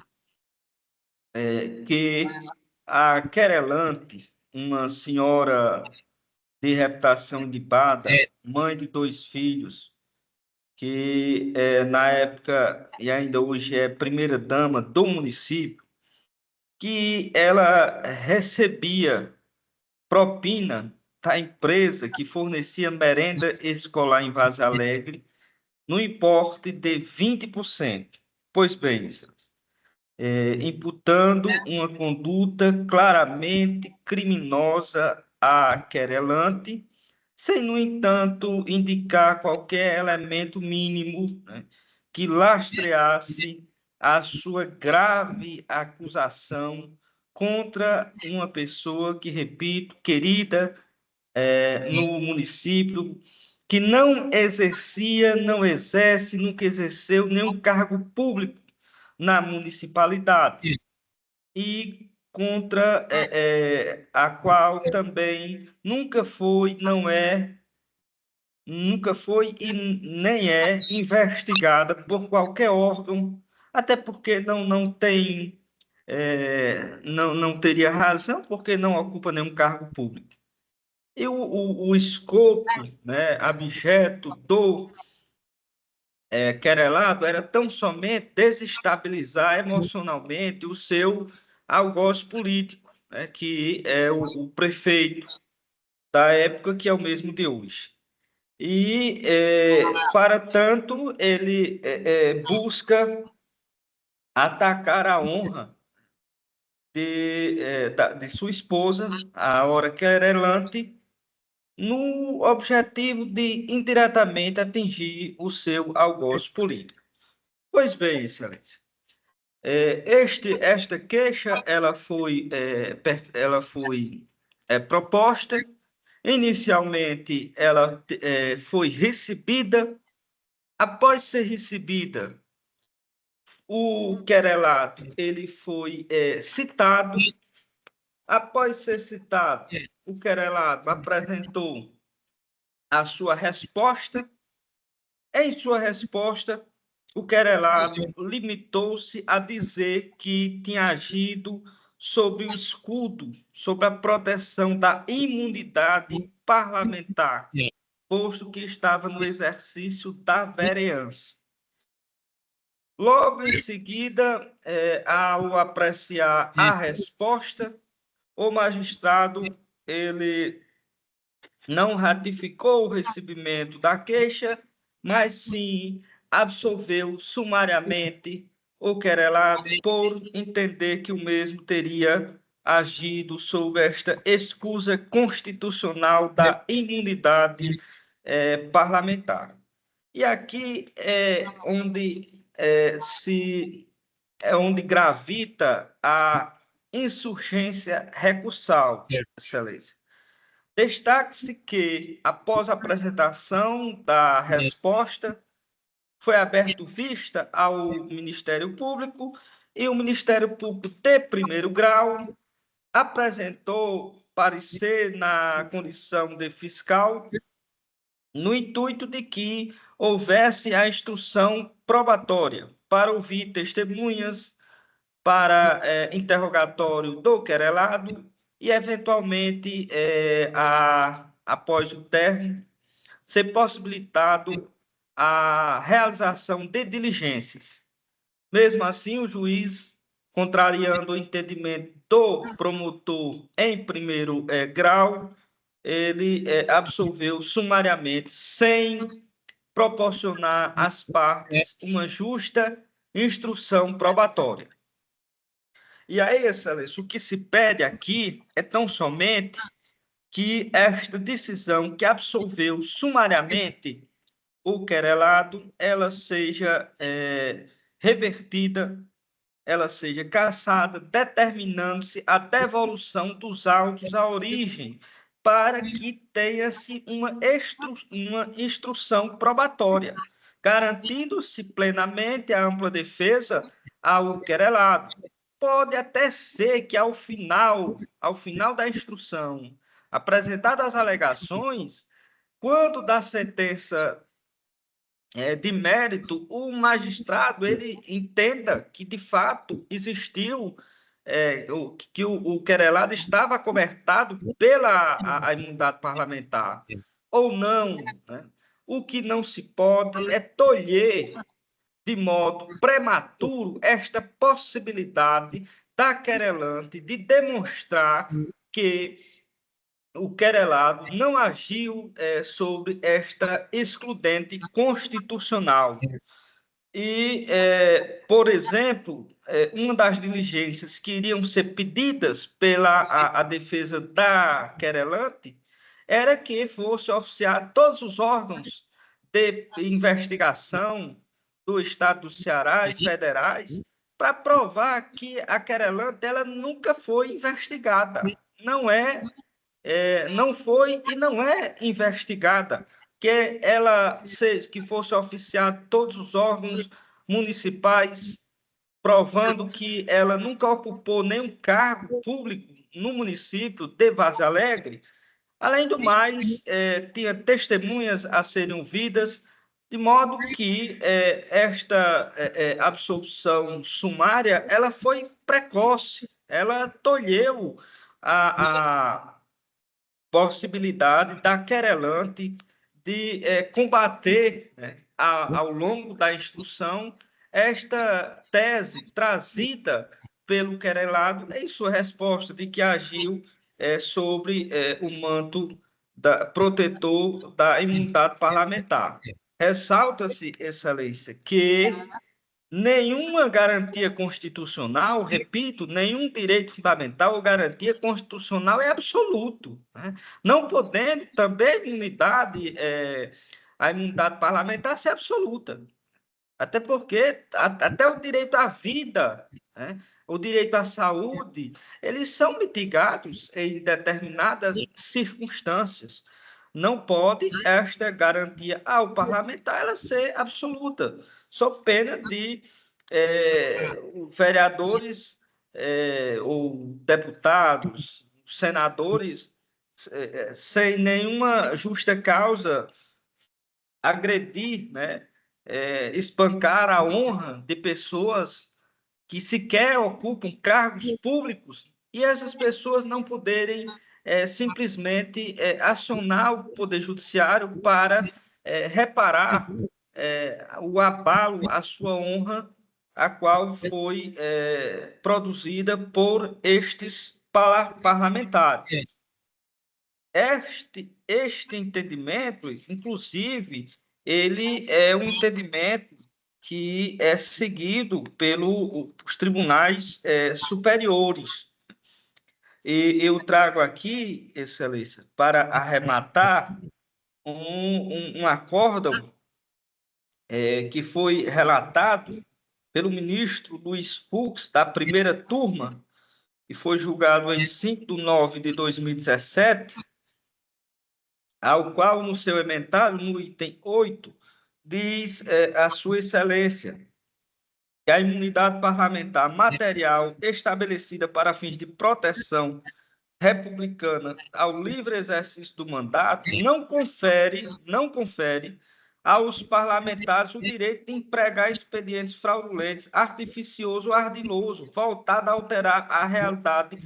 que a querelante, uma senhora de reputação ilibada, mãe de 2 filhos, que na época e ainda hoje é primeira-dama do município, que ela recebia propina da empresa que fornecia merenda escolar em Várzea Alegre no importe de 20%. Pois bem, imputando uma conduta claramente criminosa à querelante, sem, no entanto, indicar qualquer elemento mínimo, né, que lastreasse a sua grave acusação contra uma pessoa que, repito, querida no município, que não exercia, não exerce, nunca exerceu nenhum cargo público na municipalidade, e contra a qual também nunca foi, não é, nunca foi e nem é investigada por qualquer órgão, até porque não tem, não teria razão, porque não ocupa nenhum cargo público. E o escopo, né, abjeto do querelado era tão somente desestabilizar emocionalmente o seu algoz político, né, que é o prefeito da época, que é o mesmo de hoje. E, para tanto, ele busca atacar a honra de sua esposa, a hora querelante, no objetivo de indiretamente atingir o seu algoz político. Pois bem, excelência, esta queixa ela foi proposta. Inicialmente, ela foi recebida. Após ser recebida, o querelado ele foi citado. Após ser citado, o querelado apresentou a sua resposta. Em sua resposta, o querelado limitou-se a dizer que tinha agido sob o escudo, sob a proteção da imunidade parlamentar, posto que estava no exercício da vereança. Logo em seguida, ao apreciar a resposta, o magistrado ele não ratificou o recebimento da queixa, mas sim absolveu sumariamente o querelado por entender que o mesmo teria agido sob esta escusa constitucional da imunidade parlamentar. E aqui é onde gravita a insurgência recursal, excelência. Destaque-se que, após a apresentação da resposta, foi aberto vista ao Ministério Público, e o Ministério Público de primeiro grau apresentou parecer na condição de fiscal, no intuito de que houvesse a instrução probatória para ouvir testemunhas, para interrogatório do querelado e, eventualmente, após o término, ser possibilitado a realização de diligências. Mesmo assim, o juiz, contrariando o entendimento do promotor em primeiro grau, ele absolveu sumariamente, sem proporcionar às partes uma justa instrução probatória. E aí, Excelência, o que se pede aqui é tão somente que esta decisão que absolveu sumariamente o querelado, ela seja revertida, ela seja cassada, determinando-se a devolução dos autos à origem, para que tenha-se uma instrução probatória, garantindo-se plenamente a ampla defesa ao querelado. Pode até ser que ao final da instrução, apresentadas as alegações, quando da sentença de mérito, o magistrado ele entenda que, de fato, existiu, que o querelado estava acobertado pela a imunidade parlamentar, ou não. Né? O que não se pode é tolher de modo prematuro esta possibilidade da querelante de demonstrar que o querelado não agiu sobre esta excludente constitucional. E, por exemplo, uma das diligências que iriam ser pedidas pela a defesa da querelante era que fosse oficiar todos os órgãos de investigação do Estado do Ceará e federais para provar que a querelante ela nunca foi investigada. Não foi e não é investigada, que ela que fosse oficiar todos os órgãos municipais, provando que ela nunca ocupou nenhum cargo público no município de Vaza Alegre. Além do mais, tinha testemunhas a serem ouvidas, de modo que esta absolução sumária ela foi precoce, ela tolheu a possibilidade da querelante de combater, né, ao longo da instrução, esta tese trazida pelo querelado em sua resposta de que agiu sobre o manto protetor da imunidade parlamentar. Ressalta-se, Excelência, que nenhuma garantia constitucional, repito, nenhum direito fundamental ou garantia constitucional é absoluto. Né? Não podendo também a imunidade parlamentar ser absoluta. Até porque até o direito à vida, né? O direito à saúde, eles são mitigados em determinadas circunstâncias. Não pode esta garantia ao parlamentar ela ser absoluta, sob pena de vereadores ou deputados, senadores, sem nenhuma justa causa, agredir, né, espancar a honra de pessoas que sequer ocupam cargos públicos e essas pessoas não poderem simplesmente acionar o Poder Judiciário para reparar o abalo à sua honra, a qual foi produzida por estes parlamentares. Este entendimento, inclusive, ele é um entendimento que é seguido pelos tribunais superiores. E eu trago aqui, Excelência, para arrematar, um acórdão que foi relatado pelo ministro Luiz Fux, da primeira turma, e foi julgado em 5 de 9 de 2017, ao qual, no seu emendado, no item 8, diz a sua excelência que a imunidade parlamentar material estabelecida para fins de proteção republicana ao livre exercício do mandato não confere aos parlamentares o direito de empregar expedientes fraudulentos, artificioso ou ardiloso, voltado a alterar a realidade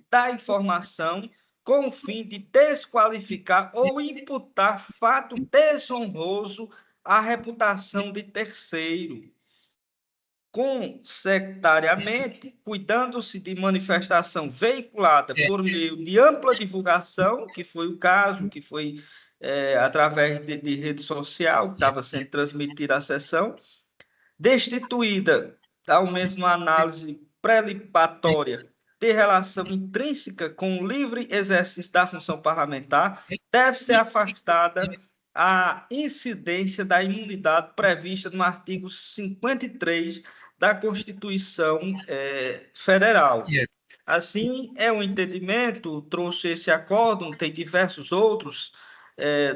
da informação com o fim de desqualificar ou imputar fato desonroso à reputação de terceiro. Consecutariamente, cuidando-se de manifestação veiculada por meio de ampla divulgação, que foi o caso, que foi através de rede social, que estava sendo transmitida a sessão, destituída, ao mesmo análise prelibatória de relação intrínseca com o livre exercício da função parlamentar, deve ser afastada a incidência da imunidade prevista no artigo 53 da Constituição Federal. Assim, é um entendimento, trouxe esse acórdão, tem diversos outros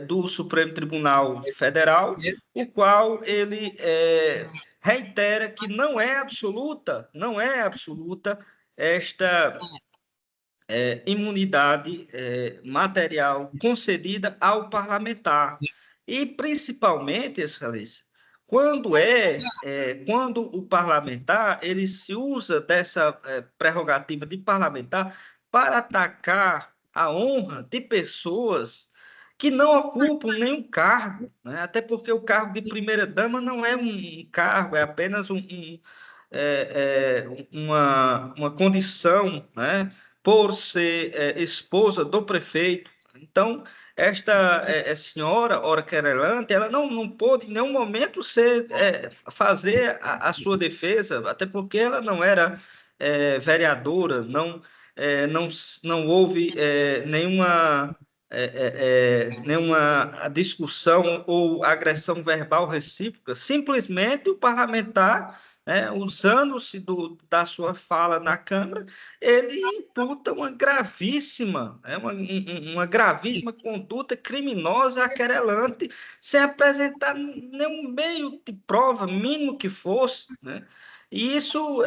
do Supremo Tribunal Federal, o qual ele reitera que não é absoluta esta imunidade material concedida ao parlamentar. E, principalmente, Excelência, quando o parlamentar ele se usa dessa prerrogativa de parlamentar para atacar a honra de pessoas que não ocupam nenhum cargo, né? Até porque o cargo de primeira-dama não é um cargo, é apenas uma condição, né? Por ser esposa do prefeito. Então, esta senhora, ora querelante, ela não pôde em nenhum momento fazer a sua defesa, até porque ela não era vereadora, não houve nenhuma discussão ou agressão verbal recíproca, simplesmente o parlamentar, usando-se da sua fala na Câmara, ele imputa uma gravíssima conduta criminosa à querelante, sem apresentar nenhum meio de prova, mínimo que fosse, né? E isso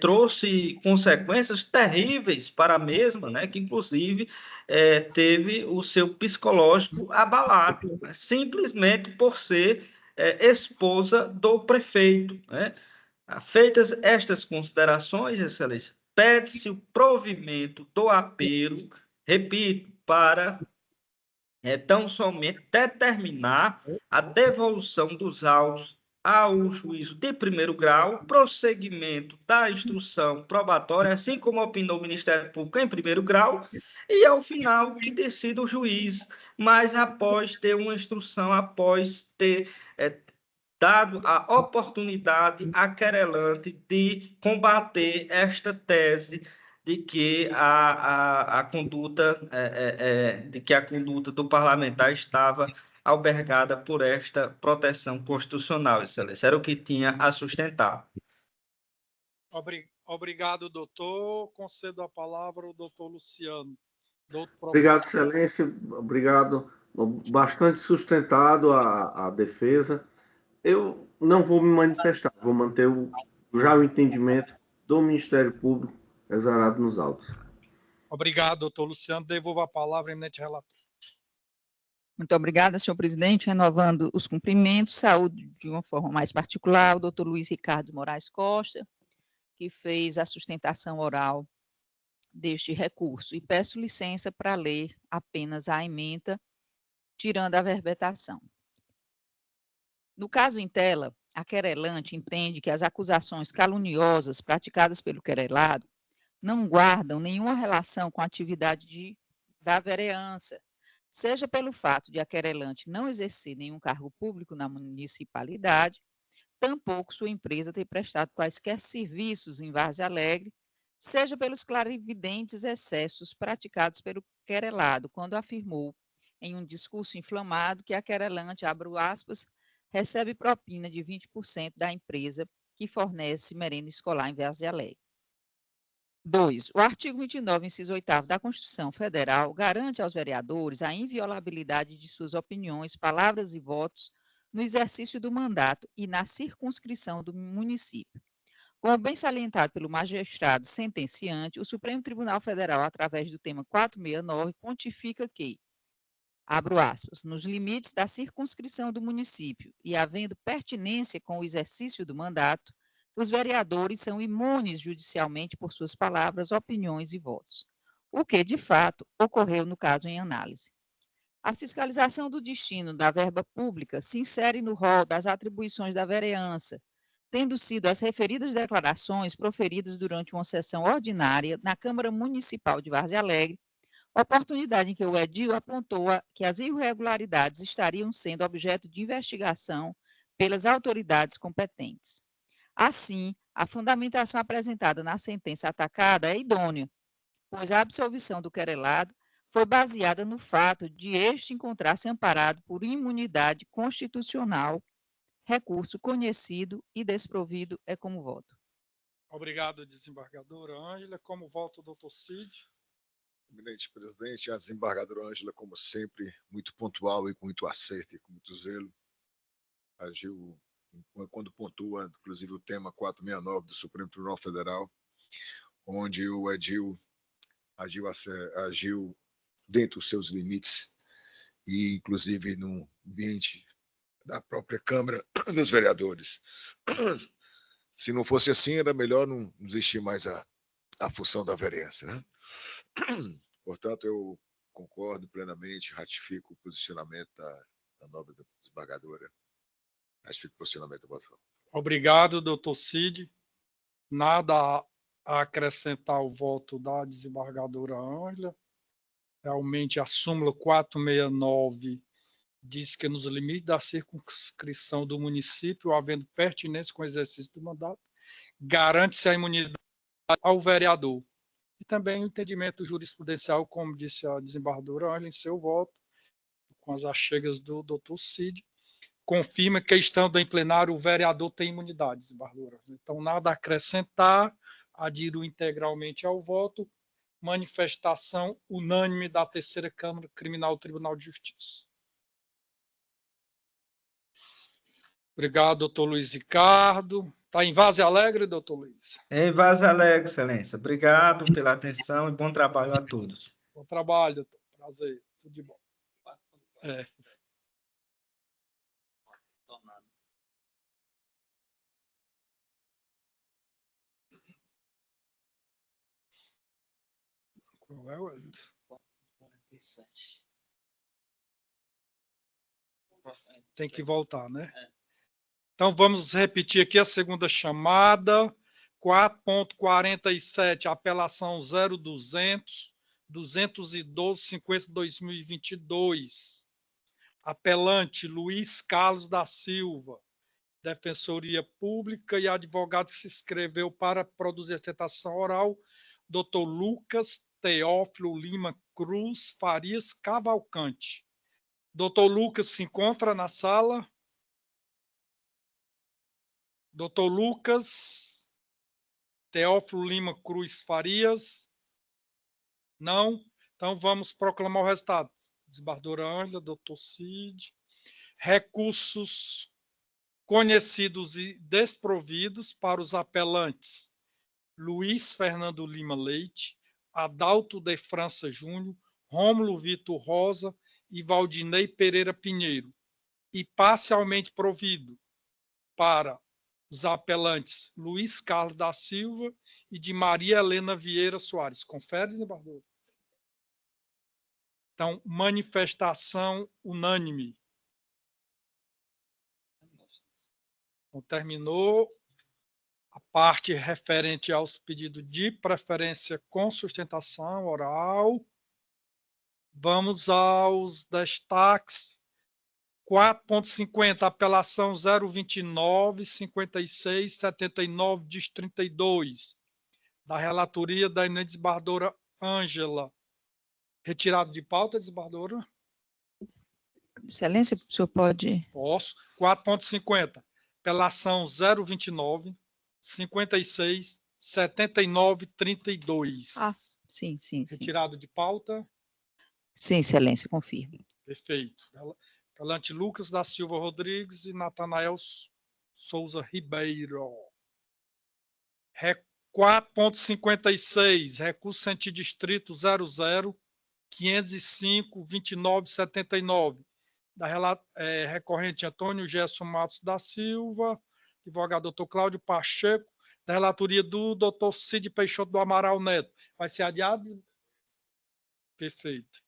trouxe consequências terríveis para a mesma, né? Que inclusive teve o seu psicológico abalado, né? Simplesmente por ser esposa do prefeito, né? Feitas estas considerações, Excelência, pede-se o provimento do apelo, repito, para tão somente determinar a devolução dos autos ao juízo de primeiro grau, prosseguimento da instrução probatória, assim como opinou o Ministério Público em primeiro grau, e ao final que decida o juiz, mas após ter uma instrução, após ter dado a oportunidade à querelante de combater esta tese de que a conduta do parlamentar estava albergada por esta proteção constitucional, Excelência. Era o que tinha a sustentar. Obrigado, doutor. Concedo a palavra ao doutor Luciano. Obrigado, Excelência. Obrigado. Bastante sustentado a defesa. Eu não vou me manifestar, vou manter já o entendimento do Ministério Público exarado nos autos. Obrigado, doutor Luciano. Devolvo a palavra ao eminente relator. Muito obrigada, senhor presidente. Renovando os cumprimentos, saúde de uma forma mais particular, o doutor Luiz Ricardo Moraes Costa, que fez a sustentação oral deste recurso. E peço licença para ler apenas a ementa, tirando a verbetação. No caso em tela, a querelante entende que as acusações caluniosas praticadas pelo querelado não guardam nenhuma relação com a atividade da vereança, seja pelo fato de a querelante não exercer nenhum cargo público na municipalidade, tampouco sua empresa ter prestado quaisquer serviços em Várzea Alegre, seja pelos clarividentes excessos praticados pelo querelado, quando afirmou em um discurso inflamado que a querelante, abro aspas, recebe propina de 20% da empresa que fornece merenda escolar em Várzea Alegre. 2. O artigo 29, inciso 8º da Constituição Federal garante aos vereadores a inviolabilidade de suas opiniões, palavras e votos no exercício do mandato e na circunscrição do município. Como bem salientado pelo magistrado sentenciante, o Supremo Tribunal Federal, através do tema 469, pontifica que, abro aspas, nos limites da circunscrição do município e havendo pertinência com o exercício do mandato, os vereadores são imunes judicialmente por suas palavras, opiniões e votos, o que, de fato, ocorreu no caso em análise. A fiscalização do destino da verba pública se insere no rol das atribuições da vereança, tendo sido as referidas declarações proferidas durante uma sessão ordinária na Câmara Municipal de Várzea Alegre, oportunidade em que o edil apontou que as irregularidades estariam sendo objeto de investigação pelas autoridades competentes. Assim, A fundamentação apresentada na sentença atacada é idônea, pois a absolvição do querelado foi baseada no fato de este encontrar-se amparado por imunidade constitucional, recurso conhecido e desprovido é como voto. Obrigado, desembargadora Ângela. Como voto, doutor Cid? Eminente presidente, a desembargadora Ângela, como sempre, muito pontual e com muito acerto e com muito zelo, agiu quando pontua, inclusive, o tema 469 do Supremo Tribunal Federal, onde o edil agiu dentro dos seus limites e, inclusive, no ambiente da própria Câmara dos Vereadores. Se não fosse assim, era melhor não existir mais a função da vereança, né? Portanto, eu concordo plenamente, ratifico o posicionamento da nobre desembargadora, ratifico o posicionamento da votação. Obrigado, doutor Cid. Nada a acrescentar ao voto da desembargadora Ângela. Realmente, a súmula 469 diz que, nos limites da circunscrição do município, havendo pertinência com o exercício do mandato, garante-se a imunidade ao vereador. E também o entendimento jurisprudencial, como disse a desembargadora Ângela em seu voto, com as achegas do doutor Cid, confirma que, estando em plenário, o vereador tem imunidade, desembargadora. Então, nada a acrescentar, adiro integralmente ao voto. Manifestação unânime da Terceira Câmara Criminal do Tribunal de Justiça. Obrigado, doutor Luiz Ricardo. Está em Vaza Alegre, doutor Luiz? Em Vaza Alegre, excelência. Obrigado pela atenção e bom trabalho a todos. Bom trabalho, doutor. Prazer. Tudo de bom. É. Qual é o 47? Tem que voltar, né? Então, vamos repetir aqui a segunda chamada. 4.47, apelação 0200, 212/50/2022. Apelante Luiz Carlos da Silva, Defensoria Pública, e advogado que se inscreveu para produzir a tentação oral, Dr. Lucas Teófilo Lima Cruz Farias Cavalcante. Dr. Lucas se encontra na sala? Dr. Lucas Teófilo Lima Cruz Farias? Não? Então, vamos proclamar o resultado. Desembargadora Ângela, doutor Cid. Recursos conhecidos e desprovidos para os apelantes Luiz Fernando Lima Leite, Adalto de França Júnior, Rômulo Vitor Rosa e Valdinei Pereira Pinheiro. E parcialmente provido para os apelantes Luiz Carlos da Silva e de Maria Helena Vieira Soares. Confere, desembargador? Então, manifestação unânime. Então, terminou a parte referente aos pedidos de preferência com sustentação oral. Vamos aos destaques. 4.50, apelação 029-56-79, diz 32, da relatoria da eminente desembargadora Ângela. Retirado de pauta, desembargadora? Excelência, o senhor pode... Posso. 4.50, apelação 029-56-79-32. Ah, sim. Retirado de pauta? Sim, excelência, confirmo. Perfeito. Apelante Lucas da Silva Rodrigues e Natanael Souza Ribeiro. 4.56, recurso sentido distrito 00-505-2979, da recorrente Antônio Gerson Matos da Silva, advogado Dr. Cláudio Pacheco, da relatoria do Dr. Cid Peixoto do Amaral Neto. Vai ser adiado? Perfeito.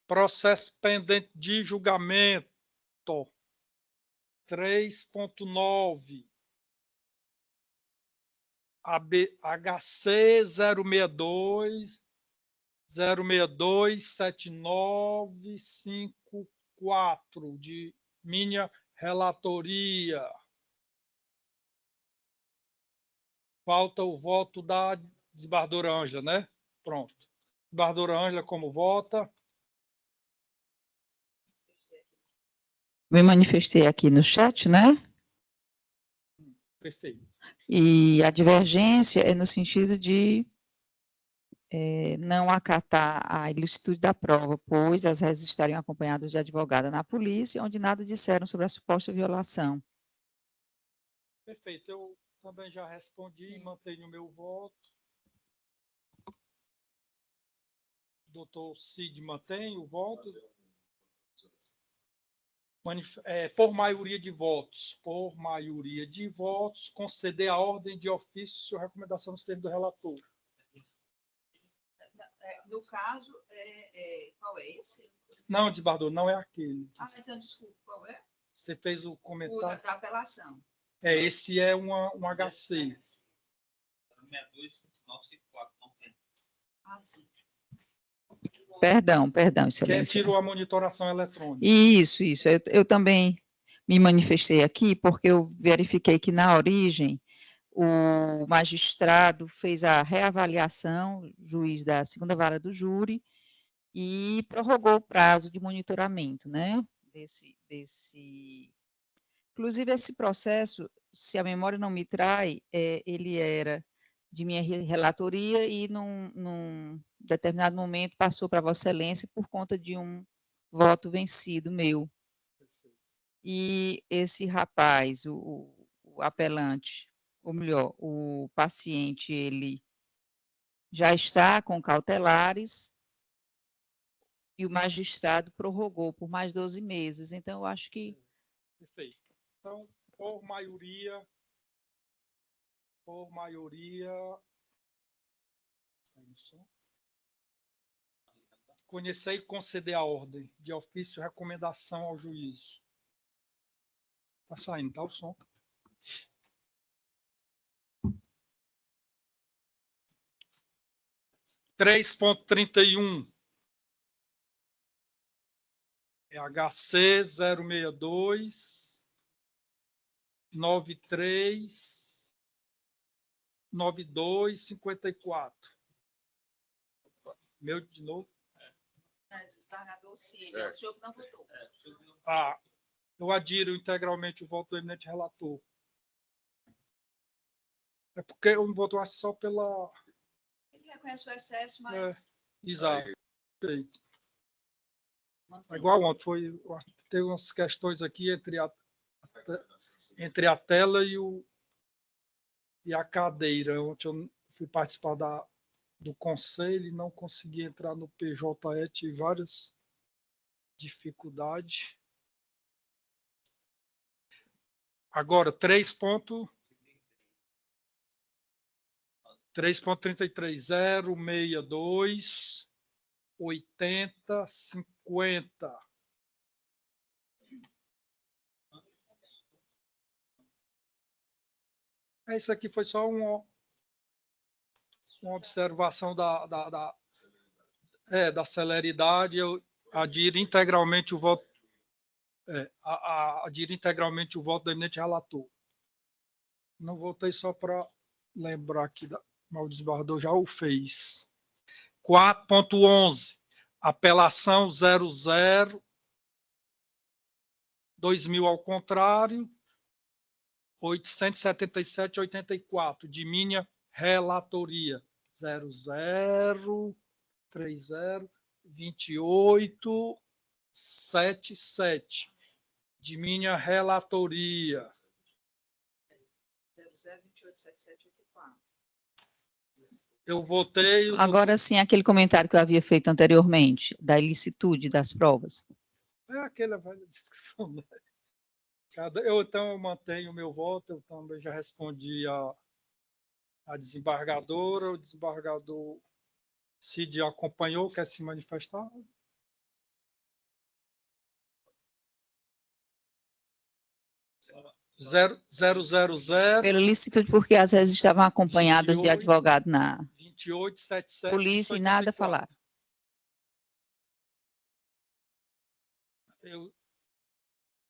Processo pendente de julgamento 3.9 HC 062 7954 de minha relatoria. Falta o voto da desembargadora Ângela, né? Pronto. Desembargadora Ângela, como vota? Me manifestei aqui no chat, né? Perfeito. E a divergência é no sentido de não acatar a ilicitude da prova, pois as réis estariam acompanhadas de advogada na polícia, onde nada disseram sobre a suposta violação. Perfeito. Eu também já respondi, mantenho o meu voto. O doutor Cid mantém o voto. Por maioria de votos. Por maioria de votos, conceder a ordem de ofício se a recomendação nos termos do relator. No caso, qual é esse? Não, desembargador, não é aquele. Então, desculpa, qual é? Você fez o comentário. Da apelação. Esse é um HC. 62.954, não tem. Perdão, Que excelência. tirou a monitoração eletrônica. Isso. Eu também me manifestei aqui porque eu verifiquei que, na origem, o magistrado fez a reavaliação, juiz da segunda vara do júri, e prorrogou o prazo de monitoramento, né? Inclusive, esse processo, se a memória não me trai, ele era de minha relatoria e, num determinado momento, passou para Vossa Excelência por conta de um voto vencido meu. E esse rapaz, o apelante, ou melhor, o paciente, ele já está com cautelares e o magistrado prorrogou por mais 12 meses. Então, eu acho que... Perfeito. Então, por maioria, conhecer e conceder a ordem de ofício recomendação ao juízo. Está saindo, tá o som? (3.31) HC 062 93 92 54. Meu de novo. Desembargador Cid, É. o senhor que não votou. Eu adiro integralmente o voto do eminente relator. É porque eu não voto só pela... Ele reconhece o excesso, mas... Exato. Perfeito. Igual ontem, teve umas questões aqui entre a tela e a cadeira. Ontem eu fui participar do conselho e não consegui entrar no PJE, tive várias dificuldades. Agora, 3.33, 062 80 50. Isso aqui foi só uma observação da celeridade. Eu adiro integralmente o voto. Adiro integralmente o voto do eminente relator. Não votei só para lembrar aqui, mas o desembargador já o fez. 4.11, apelação 00 2000 ao contrário, 877/84, de minha relatoria. 00302877, de minha relatoria. 00287784. Eu votei... Agora sim, aquele comentário que eu havia feito anteriormente, da ilicitude das provas. É aquela velha discussão, né? Então, eu mantenho o meu voto, eu também já respondi a desembargadora, o desembargador Cid acompanhou, quer se manifestar? (000) Pela ilicitude, porque as vezes estavam acompanhadas 28, de advogado na 2877 polícia e nada falaram.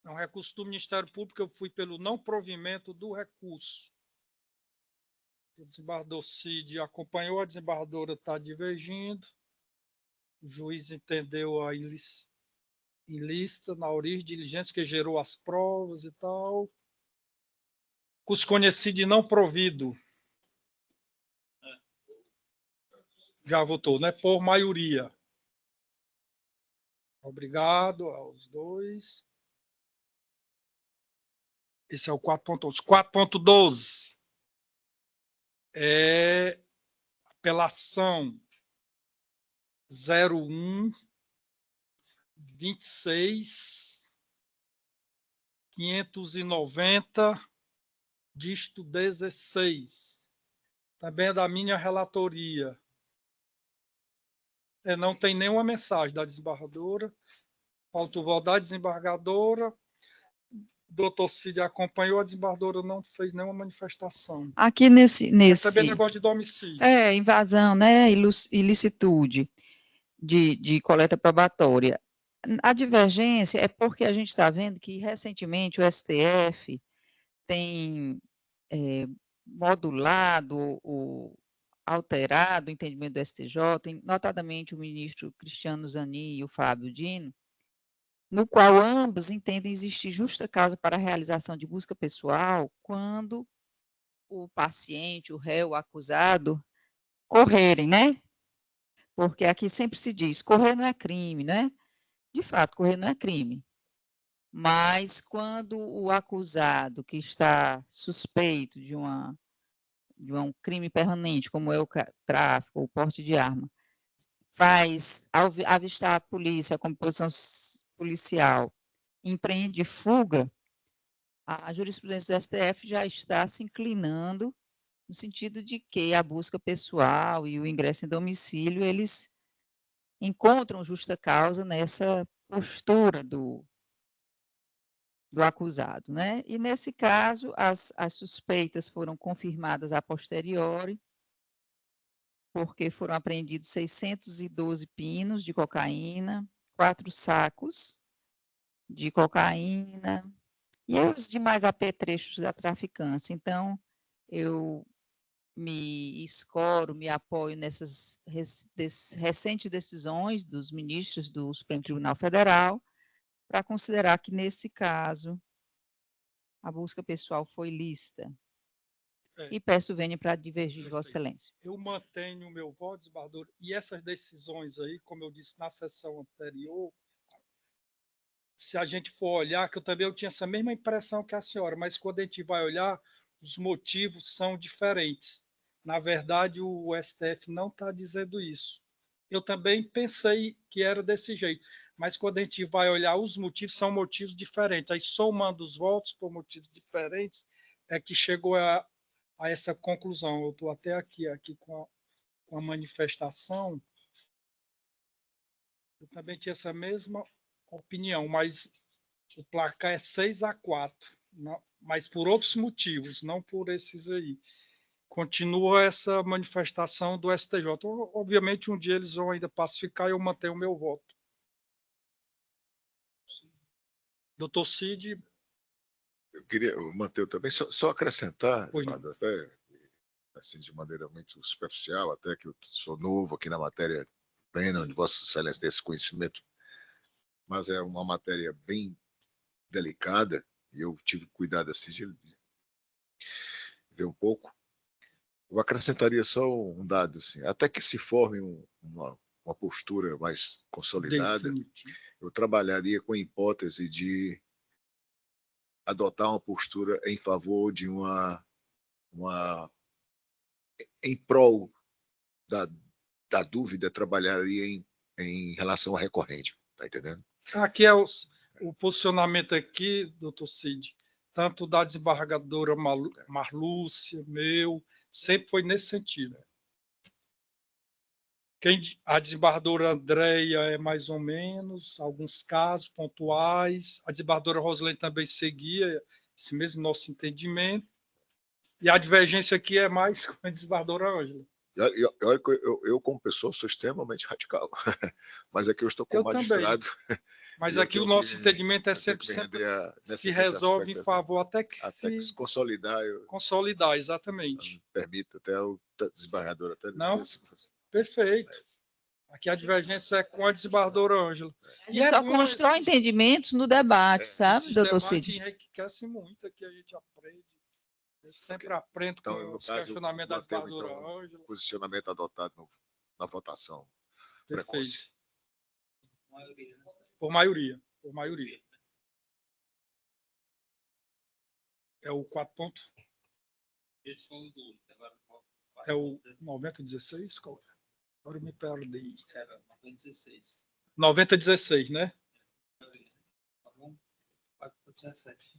É um recurso do Ministério Público, eu fui pelo não provimento do recurso. O desembargador Cid acompanhou, a desembargadora está divergindo. O juiz entendeu a ilícita na origem de diligência que gerou as provas e tal. Curso conhecido e não provido. Já votou, né? Por maioria. Obrigado aos dois. Esse é o 4.11. 4.12. É apelação 01 26 590 dígito 16. Também é da minha relatoria. Não tem nenhuma mensagem da desembargadora. Falta o voto da desembargadora. O doutor Cid acompanhou, a desembargadora não fez nenhuma manifestação. Aqui nesse... Também negócio de domicílio. Invasão, né? Ilicitude de coleta probatória. A divergência é porque a gente está vendo que, recentemente, o STF tem modulado ou alterado o entendimento do STJ, notadamente o ministro Cristiano Zanin e o Flávio Dino, no qual ambos entendem existir justa causa para a realização de busca pessoal quando o paciente, o réu, o acusado, correrem, né? Porque aqui sempre se diz, correr não é crime, né? De fato, correr não é crime. Mas quando o acusado, que está suspeito de um crime permanente, como é o tráfico ou porte de arma, faz avistar a polícia, a composição policial, empreende fuga, a jurisprudência do STF já está se inclinando no sentido de que a busca pessoal e o ingresso em domicílio, eles encontram justa causa nessa postura do acusado, né? E, nesse caso, as suspeitas foram confirmadas a posteriori, porque foram apreendidos 612 pinos de cocaína, 4 sacos de cocaína e os demais apetrechos da traficância. Então, eu me escoro, me apoio nessas recentes decisões dos ministros do Supremo Tribunal Federal para considerar que, nesse caso, a busca pessoal foi lícita. E peço vênia para divergir de Vossa Excelência. Eu mantenho o meu voto, desembargador, e essas decisões aí, como eu disse na sessão anterior, se a gente for olhar, que eu tinha essa mesma impressão que a senhora, mas quando a gente vai olhar, os motivos são diferentes. Na verdade, o STF não está dizendo isso. Eu também pensei que era desse jeito, mas quando a gente vai olhar, os motivos são motivos diferentes. Aí, somando os votos por motivos diferentes, é que chegou a essa conclusão. Eu estou até aqui com a manifestação. Eu também tinha essa mesma opinião, mas o placar é 6-4, não, mas por outros motivos, não por esses aí. Continua essa manifestação do STJ. Obviamente, um dia eles vão ainda pacificar e eu mantenho o meu voto. Doutor Cid. Eu queria manter também, só acrescentar, até assim, de maneira muito superficial, até que eu sou novo aqui na matéria plena, onde Vossa Excelência tem esse conhecimento, mas é uma matéria bem delicada, e eu tive cuidado assim de ver um pouco. Eu acrescentaria só um dado, assim, até que se forme uma postura mais consolidada, eu trabalharia com a hipótese de adotar uma postura em favor de em prol da dúvida, trabalharia em relação à recorrente, tá entendendo? Aqui é o posicionamento aqui, doutor Cid, tanto da desembargadora Marlúcia, meu, sempre foi nesse sentido. A desembargadora Andréia é mais ou menos, alguns casos pontuais, a desembargadora Rosilene também seguia esse mesmo nosso entendimento, e a divergência aqui é mais com a desembargadora Ângela. Olha que eu, como pessoa, sou extremamente radical, mas aqui eu estou como magistrado, Mas aqui o nosso entendimento é 100% que resolve em favor até que se consolidar. Consolidar, exatamente. Permite até o desembargador. Não, perfeito. Aqui a divergência é com a desembargadora Ângela. A gente só constrói entendimentos no debate, sabe, doutor Cid? Enriquece muito, aqui a gente aprende. Eu sempre aprendo com o questionamento da desembargadora Ângela. Posicionamento adotado na votação. Perfeito. Por maioria. É o 4 pontos? É o 9016? Qual é? Agora eu me perdi. 9016, né? 4.17.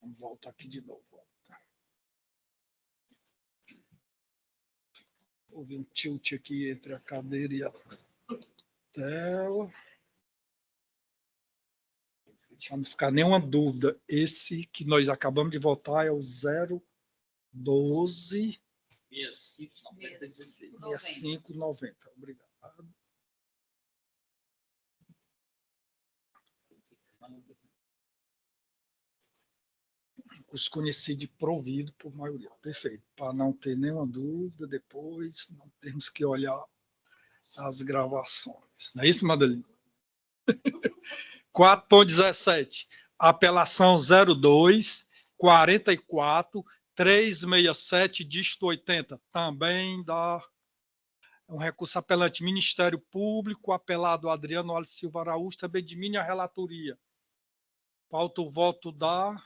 Vamos voltar aqui de novo. Houve um tilt aqui entre a cadeira e a tela. Para não ficar nenhuma dúvida, esse que nós acabamos de votar é o 012 6590. Obrigado. Os conhecidos provido por maioria. Perfeito. Para não ter nenhuma dúvida, depois não temos que olhar as gravações. Não é isso, Madalena? 4.17. Apelação 02 44 367 dígito 80. Também dá um recurso apelante Ministério Público, apelado Adriano Alice Silva Araújo, também de minha relatoria. Falta o voto da...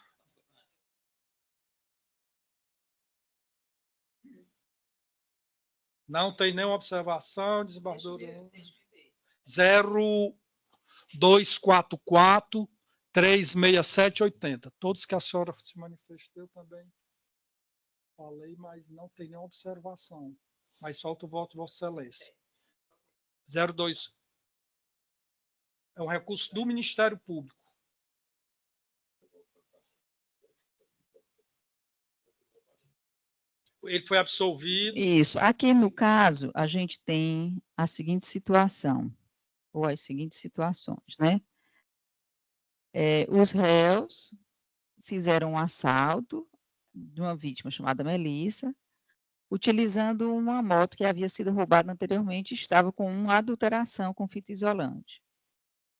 Não tem nenhuma observação, desembargador. 0244 367 80. Todos que a senhora se manifestou também falei, mas não tem nenhuma observação. Mas falta o voto de Vossa Excelência. 02. É um recurso do Ministério Público. Ele foi absolvido. Isso. Aqui, no caso, a gente tem a seguinte situação, ou as seguintes situações, né? Os réus fizeram um assalto de uma vítima chamada Melissa, utilizando uma moto que havia sido roubada anteriormente e estava com uma adulteração com fita isolante.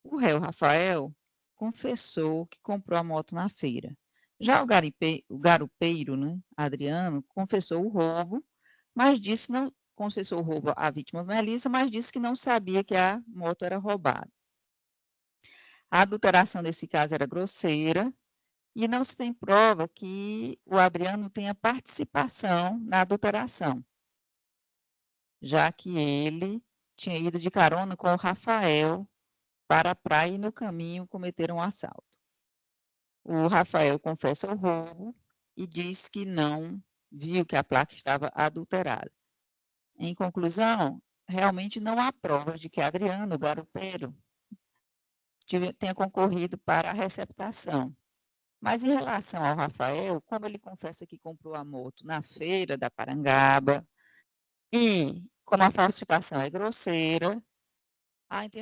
O réu Rafael confessou que comprou a moto na feira. Já o garupeiro, né, Adriano, confessou o roubo, mas confessou o roubo à vítima Melissa, mas disse que não sabia que a moto era roubada. A adulteração desse caso era grosseira e não se tem prova que o Adriano tenha participação na adulteração, já que ele tinha ido de carona com o Rafael para a praia e no caminho cometeram um assalto. O Rafael confessa o roubo e diz que não viu que a placa estava adulterada. Em conclusão, realmente não há provas de que Adriano, o garupeiro, tenha concorrido para a receptação. Mas em relação ao Rafael, como ele confessa que comprou a moto na feira da Parangaba, e como a falsificação é grosseira,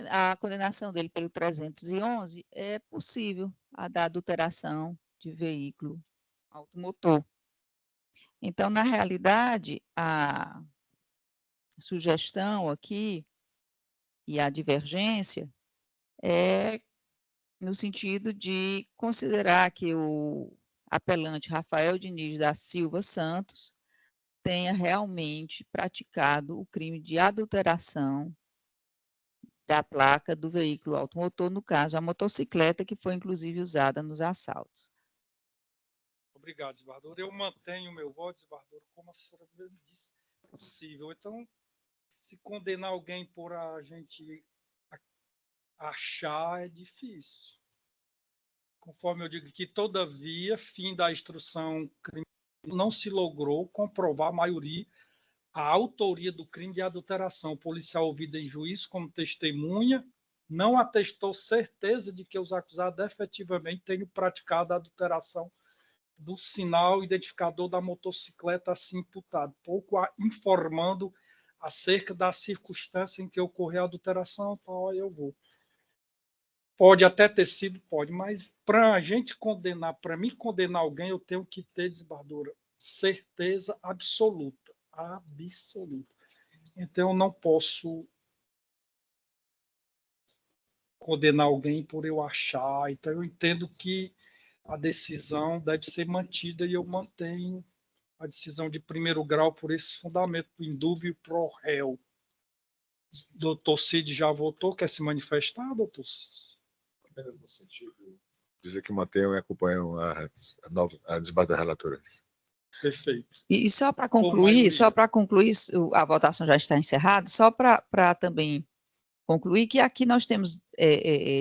a condenação dele pelo 311 é possível, a da adulteração de veículo automotor. Então, na realidade, a sugestão aqui e a divergência é no sentido de considerar que o apelante Rafael Diniz da Silva Santos tenha realmente praticado o crime de adulteração da placa do veículo automotor, no caso, a motocicleta, que foi inclusive usada nos assaltos. Obrigado, desembargador. Eu mantenho o meu voto, desembargador, como a senhora me disse, possível. Então, se condenar alguém por a gente achar, é difícil. Conforme eu digo que, todavia, fim da instrução criminal, não se logrou comprovar a maioria a autoria do crime de adulteração. O policial ouvido em juízo como testemunha não atestou certeza de que os acusados efetivamente tenham praticado a adulteração do sinal identificador da motocicleta assim imputado, pouco informando acerca da circunstância em que ocorreu a adulteração, tal, aí eu vou. Pode até ter sido, pode, mas para a gente condenar, para mim condenar alguém, eu tenho que ter, desembargadora, certeza absoluta. Absoluta. Então, eu não posso condenar alguém por eu achar. Então, eu entendo que a decisão deve ser mantida e eu mantenho a decisão de primeiro grau por esse fundamento do indúbio pro réu. Doutor Cid já votou, quer se manifestar, doutor Cid? Apenas no sentido de dizer que mantenham e acompanham a desembargadora relatora. Perfeito. E só para concluir, a votação já está encerrada, só para também concluir que aqui nós temos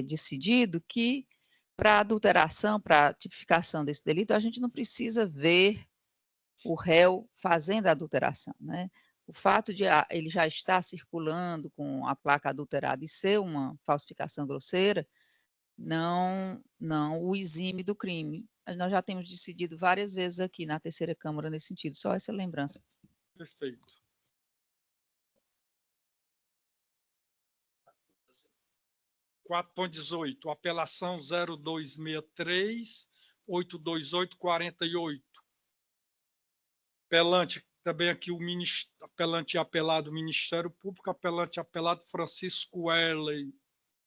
decidido que para adulteração, para tipificação desse delito, a gente não precisa ver o réu fazendo a adulteração, né? O fato de ele já estar circulando com a placa adulterada e ser uma falsificação grosseira não o exime do crime. Nós já temos decidido várias vezes aqui na terceira Câmara nesse sentido, só essa lembrança. Perfeito. (4.18), apelação 0263-82848. Apelante, também aqui o apelante apelado Ministério Público, apelante apelado Francisco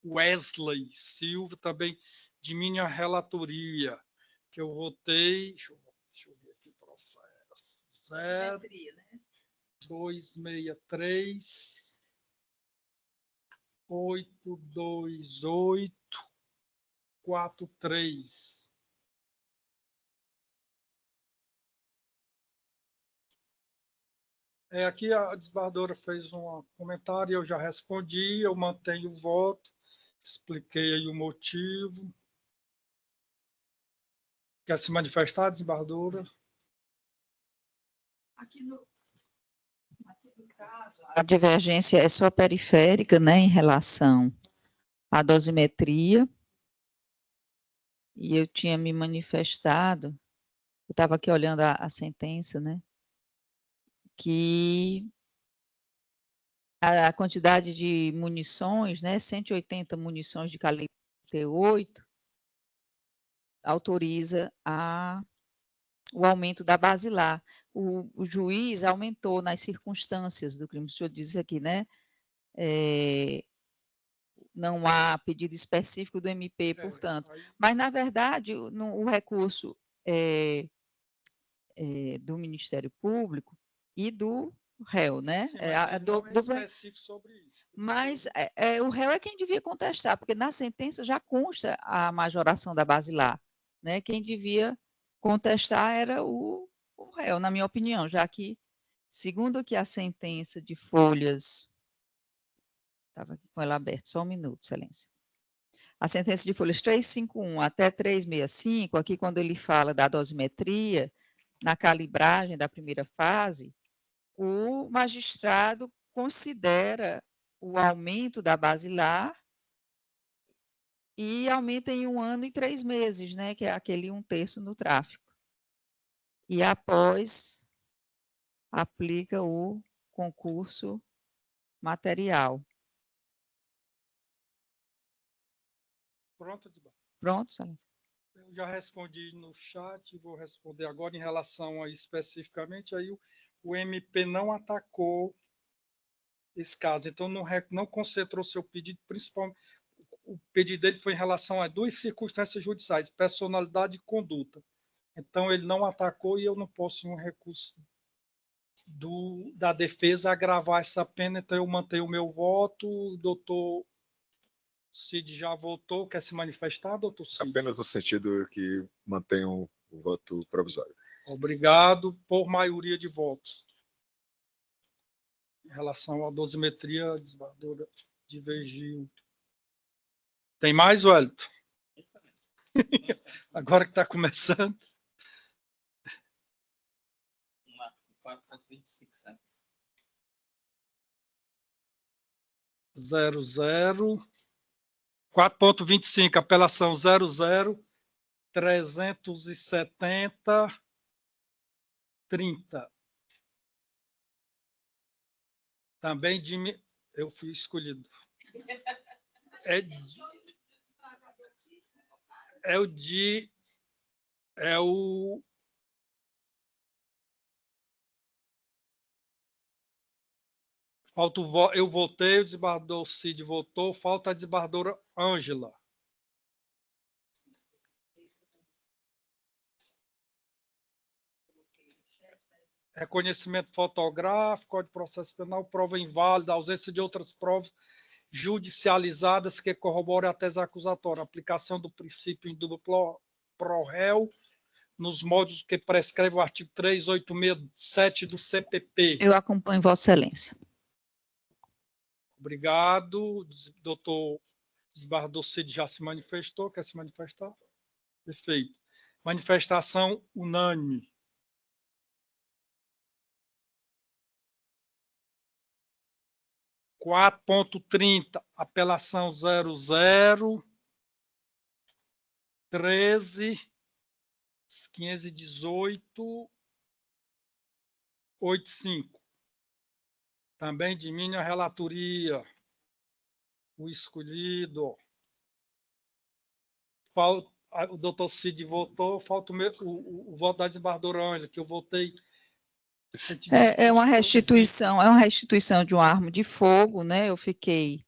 Wesley Silva, também de minha relatoria, que eu votei, deixa eu ver aqui o processo, 0263 82843. Aqui a desembargadora fez um comentário, eu já respondi, eu mantenho o voto, expliquei aí o motivo. Quer se manifestar, desembargadora? Aqui no caso, a divergência é só periférica, né, em relação à dosimetria, e eu tinha me manifestado, eu estava aqui olhando a sentença, né, que a quantidade de munições, né, 180 munições de calibre 38, autoriza o aumento da basilar. O juiz aumentou nas circunstâncias do crime. O senhor diz aqui, né? Não há pedido específico do MP, portanto. Mas, na verdade, o recurso do Ministério Público e do réu, né? Sim, mas não é específico sobre isso. Mas o réu é quem devia contestar, porque na sentença já consta a majoração da basilar, né? Quem devia contestar era o réu, na minha opinião, já que, segundo que a sentença de folhas... Estava aqui com ela aberta, só um minuto, excelência. A sentença de folhas 351 até 365, aqui quando ele fala da dosimetria, na calibragem da primeira fase, o magistrado considera o aumento da basilar e aumenta em 1 ano e 3 meses, né, que é aquele 1/3 no tráfico. E após, aplica o concurso material. Pronto, Pronto, excelência. Eu já respondi no chat, vou responder agora em relação a especificamente, aí o MP não atacou esse caso, então não concentrou seu pedido, principalmente, o pedido dele foi em relação a 2 circunstâncias judiciais, personalidade e conduta. Então, ele não atacou e eu não posso, em um recurso da defesa, agravar essa pena, então eu mantenho o meu voto. O doutor Cid já votou, quer se manifestar, doutor Cid? Apenas no sentido que mantenham o voto provisório. Obrigado, por maioria de votos. Em relação à dosimetria, a desembargadora divergiu. Tem mais, Wellington? Agora que está começando. 4.25. 4.25, apelação 00-370-30. 30. Também de... Eu fui escolhido. Eu votei, o desembargador Cid votou, falta a desembargadora Ângela. Reconhecimento fotográfico, Código de Processo Penal, prova inválida, ausência de outras provas judicializadas que corroborem a tese acusatória, aplicação do princípio em duplo pro réu nos modos que prescreve o artigo 386.7 do CPP. Eu acompanho Vossa Excelência. Obrigado. Doutor desembargador Cid já se manifestou. Quer se manifestar? Perfeito. Manifestação unânime. (4.30), apelação 0013.518.85. Também de minha relatoria, o escolhido. O doutor Cid votou, falta o voto da desembargadora Ângela, que eu votei. É uma restituição de uma arma de fogo, né? Eu fiquei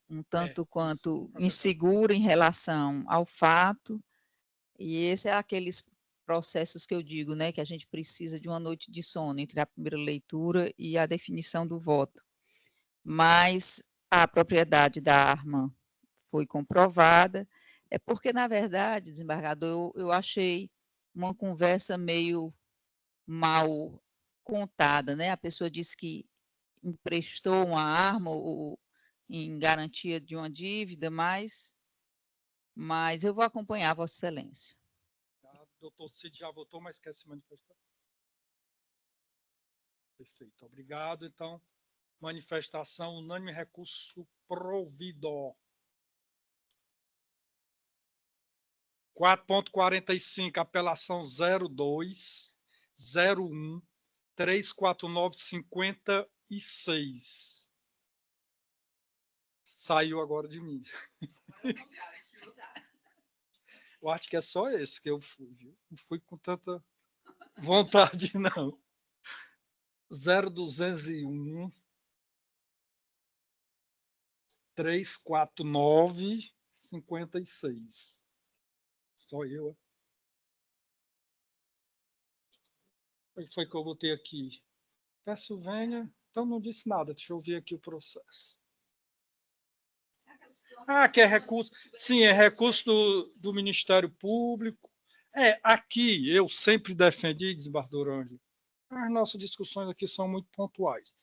um tanto quanto insegura em relação ao fato, e esse é aqueles processos que eu digo, né, que a gente precisa de uma noite de sono entre a primeira leitura e a definição do voto. Mas a propriedade da arma foi comprovada, é porque, na verdade, desembargador, eu achei uma conversa meio mal contada, né? A pessoa disse que emprestou uma arma ou em garantia de uma dívida, mas eu vou acompanhar Vossa Excelência. O doutor Cid já votou, mas quer se manifestar? Perfeito, obrigado. Então, manifestação unânime, recurso provido. 4.45, apelação 02.01.349.56. Saiu agora de mim. Eu acho que é só esse que eu fui, viu? Não fui com tanta vontade, não. 0201.349.56. Só eu. O que foi que eu botei aqui? Pensilvânia. Então não disse nada. Deixa eu ver aqui o processo. Que é recurso. Sim, é recurso do Ministério Público. Aqui eu sempre defendi, desembargador Ângela. As nossas discussões aqui são muito pontuais.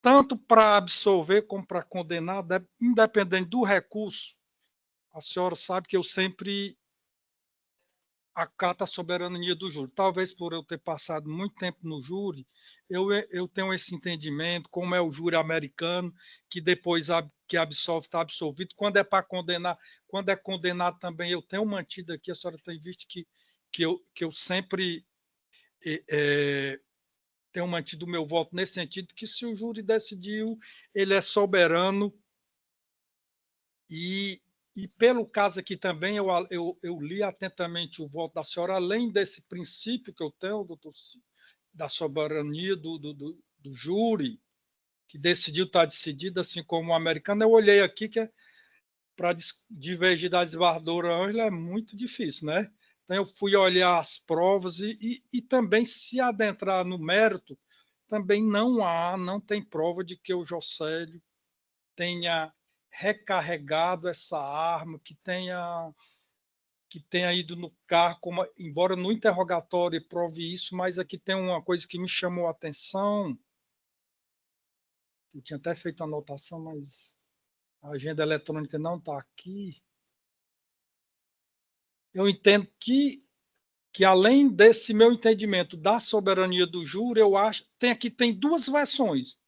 Tanto para absolver como para condenar, independente do recurso, a senhora sabe que eu sempre acato a soberania do júri. Talvez por eu ter passado muito tempo no júri, eu tenho esse entendimento, como é o júri americano, que depois que absolve, está absolvido. Quando é para condenar, quando é condenado também, eu tenho mantido aqui, a senhora tem visto que eu sempre tenho mantido o meu voto nesse sentido, que se o júri decidiu, ele é soberano. E pelo caso aqui também, eu li atentamente o voto da senhora, além desse princípio que eu tenho, doutor, da soberania do júri, que decidiu, está decidido, assim como o americano. Eu olhei aqui que para divergir da desembargadora Ângela é muito difícil, né? Então, eu fui olhar as provas e também se adentrar no mérito, também não tem prova de que o Jocélio tenha recarregado essa arma, que tenha ido no carro, embora no interrogatório prove isso, mas aqui tem uma coisa que me chamou a atenção. Eu tinha até feito a anotação, mas a agenda eletrônica não está aqui. Eu entendo que além desse meu entendimento da soberania do júri, eu acho que tem duas versões.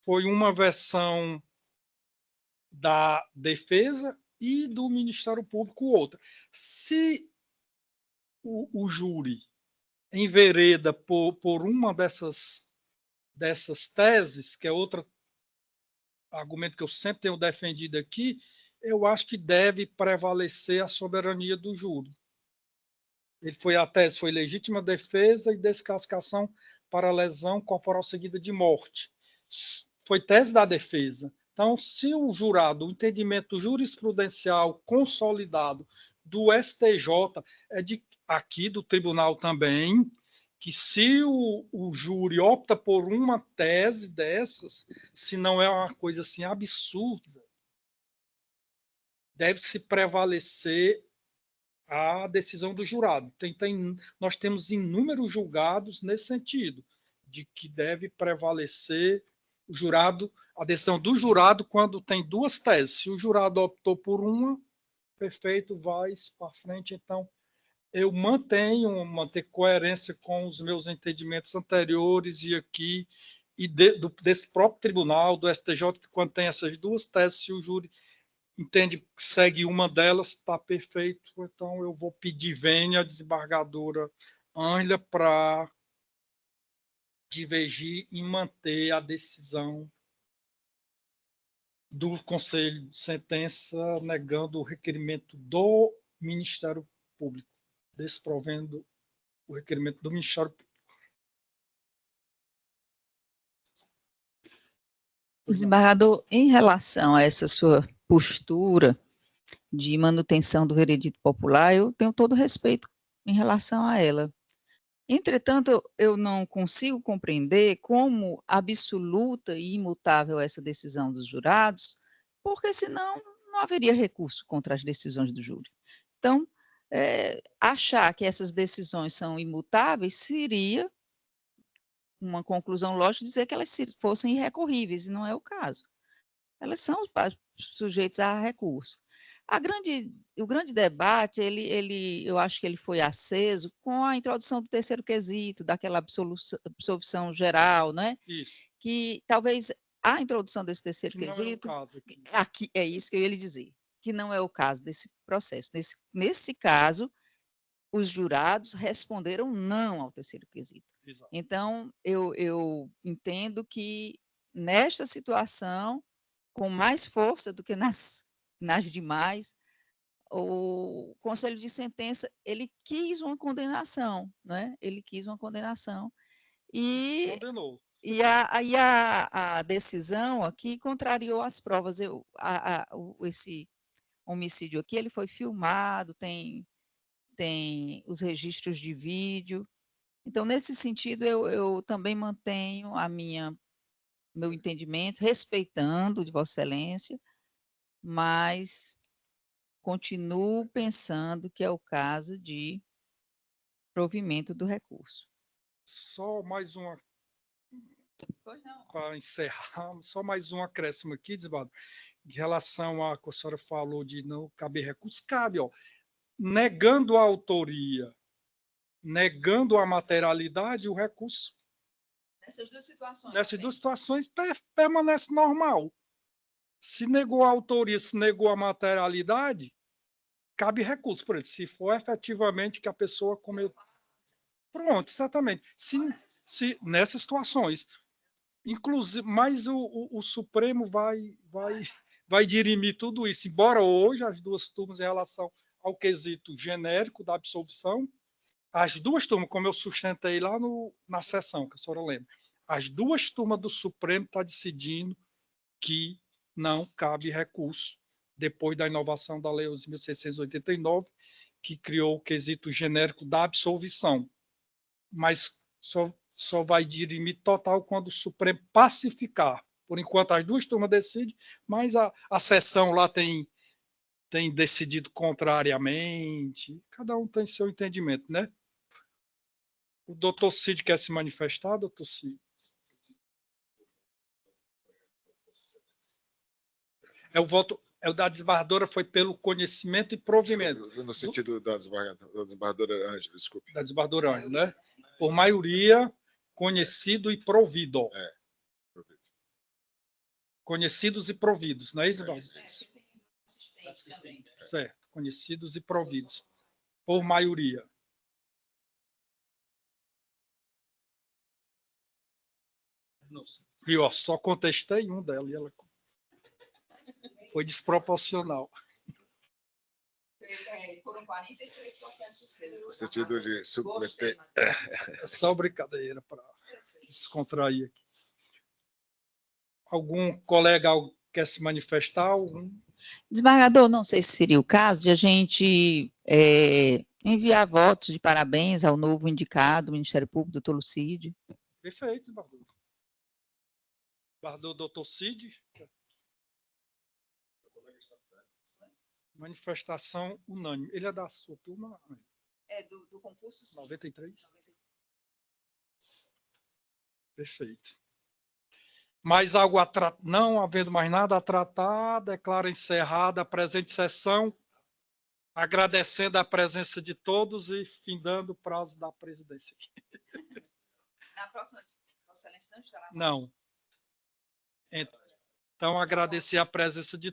Foi uma versão da defesa e do Ministério Público outra. Se o júri envereda por uma dessas dessas teses, que é outro argumento que eu sempre tenho defendido aqui, eu acho que deve prevalecer a soberania do júri. A tese foi legítima defesa e desclassificação para lesão corporal seguida de morte. Foi tese da defesa. Então, se o jurado, o entendimento jurisprudencial consolidado do STJ, aqui do tribunal também, que se o júri opta por uma tese dessas, se não é uma coisa assim absurda, deve-se prevalecer a decisão do jurado. Nós temos inúmeros julgados nesse sentido, de que deve prevalecer a decisão do jurado quando tem duas teses. Se o jurado optou por uma, perfeito, vai para frente. Então, eu manter coerência com os meus entendimentos anteriores e aqui, e desse próprio tribunal, do STJ, que quando tem essas duas teses, se o júri entende que segue uma delas, está perfeito. Então, eu vou pedir vênia à desembargadora Ângela para divergir e manter a decisão do Conselho de Sentença negando o requerimento do Ministério Público, desprovendo o requerimento do Ministério Público. Desembargador, em relação a essa sua postura de manutenção do veredito popular, eu tenho todo respeito em relação a ela. Entretanto, eu não consigo compreender como absoluta e imutável essa decisão dos jurados, porque senão não haveria recurso contra as decisões do júri. Então, achar que essas decisões são imutáveis seria uma conclusão lógica dizer que elas fossem irrecorríveis, e não é o caso. Elas são sujeitas a recurso. O grande debate, eu acho que ele foi aceso com a introdução do terceiro quesito, daquela absolvição geral, né? Isso. Que talvez a introdução desse terceiro quesito, não é o caso aqui. É isso que eu ia lhe dizer, que não é o caso desse processo. Nesse caso, os jurados responderam não ao terceiro quesito. Exato. Então, eu entendo que, nesta situação, com mais força do que nas demais, o Conselho de Sentença, ele quis uma condenação, né? Ele quis uma condenação. E condenou. E a decisão aqui contrariou as provas. Esse homicídio aqui, ele foi filmado, tem os registros de vídeo. Então, nesse sentido, eu também mantenho meu entendimento, respeitando de Vossa Excelência, mas continuo pensando que é o caso de provimento do recurso. Só mais uma, para encerrar, só mais um acréscimo aqui, desembargador, em relação a que a senhora falou de não caber recurso, cabe, negando a autoria, negando a materialidade, o recurso nessas duas situações permanece normal. Se negou a autoria, se negou a materialidade, cabe recurso. Por exemplo, se for efetivamente que a pessoa cometeu. Pronto, exatamente. Se nessas situações, inclusive, mas o Supremo vai dirimir tudo isso. Embora hoje as duas turmas, em relação ao quesito genérico da absolvição, as duas turmas, como eu sustentei lá na sessão, que a senhora lembra, as duas turmas do Supremo estão decidindo que não cabe recurso depois da inovação da Lei 11.689, que criou o quesito genérico da absolvição. Mas só vai dirimir total quando o Supremo pacificar. Por enquanto, as duas turmas decidem, mas a sessão lá tem decidido contrariamente. Cada um tem seu entendimento, né? O doutor Cid quer se manifestar, doutor Cid? O voto da desembargadora foi pelo conhecimento e provimento. No sentido da desembargadora Ângela, desculpe. Da desembargadora Ângela, né? Por maioria, conhecido e provido. Provido. Conhecidos e providos, não é isso, desembargador? Certo, conhecidos e providos. Por maioria. E ó, só contestei um dela e ela foi desproporcional. Foram 43 processos. No sentido de submeter. É só brincadeira para descontrair aqui. Algum colega quer se manifestar? Desembargador, não sei se seria o caso de a gente enviar votos de parabéns ao novo indicado do Ministério Público, doutor Lucídio. Perfeito, desembargador. Desembargador, doutor Cid. Manifestação unânime. Ele é da sua turma? É do concurso, sim. 93? Perfeito. Mais algo a tratar? Não havendo mais nada a tratar, declaro encerrada a presente sessão, agradecendo a presença de todos e findando o prazo da presidência. Na próxima, Vossa Excelência não estará? Não. Então, agradecer a presença de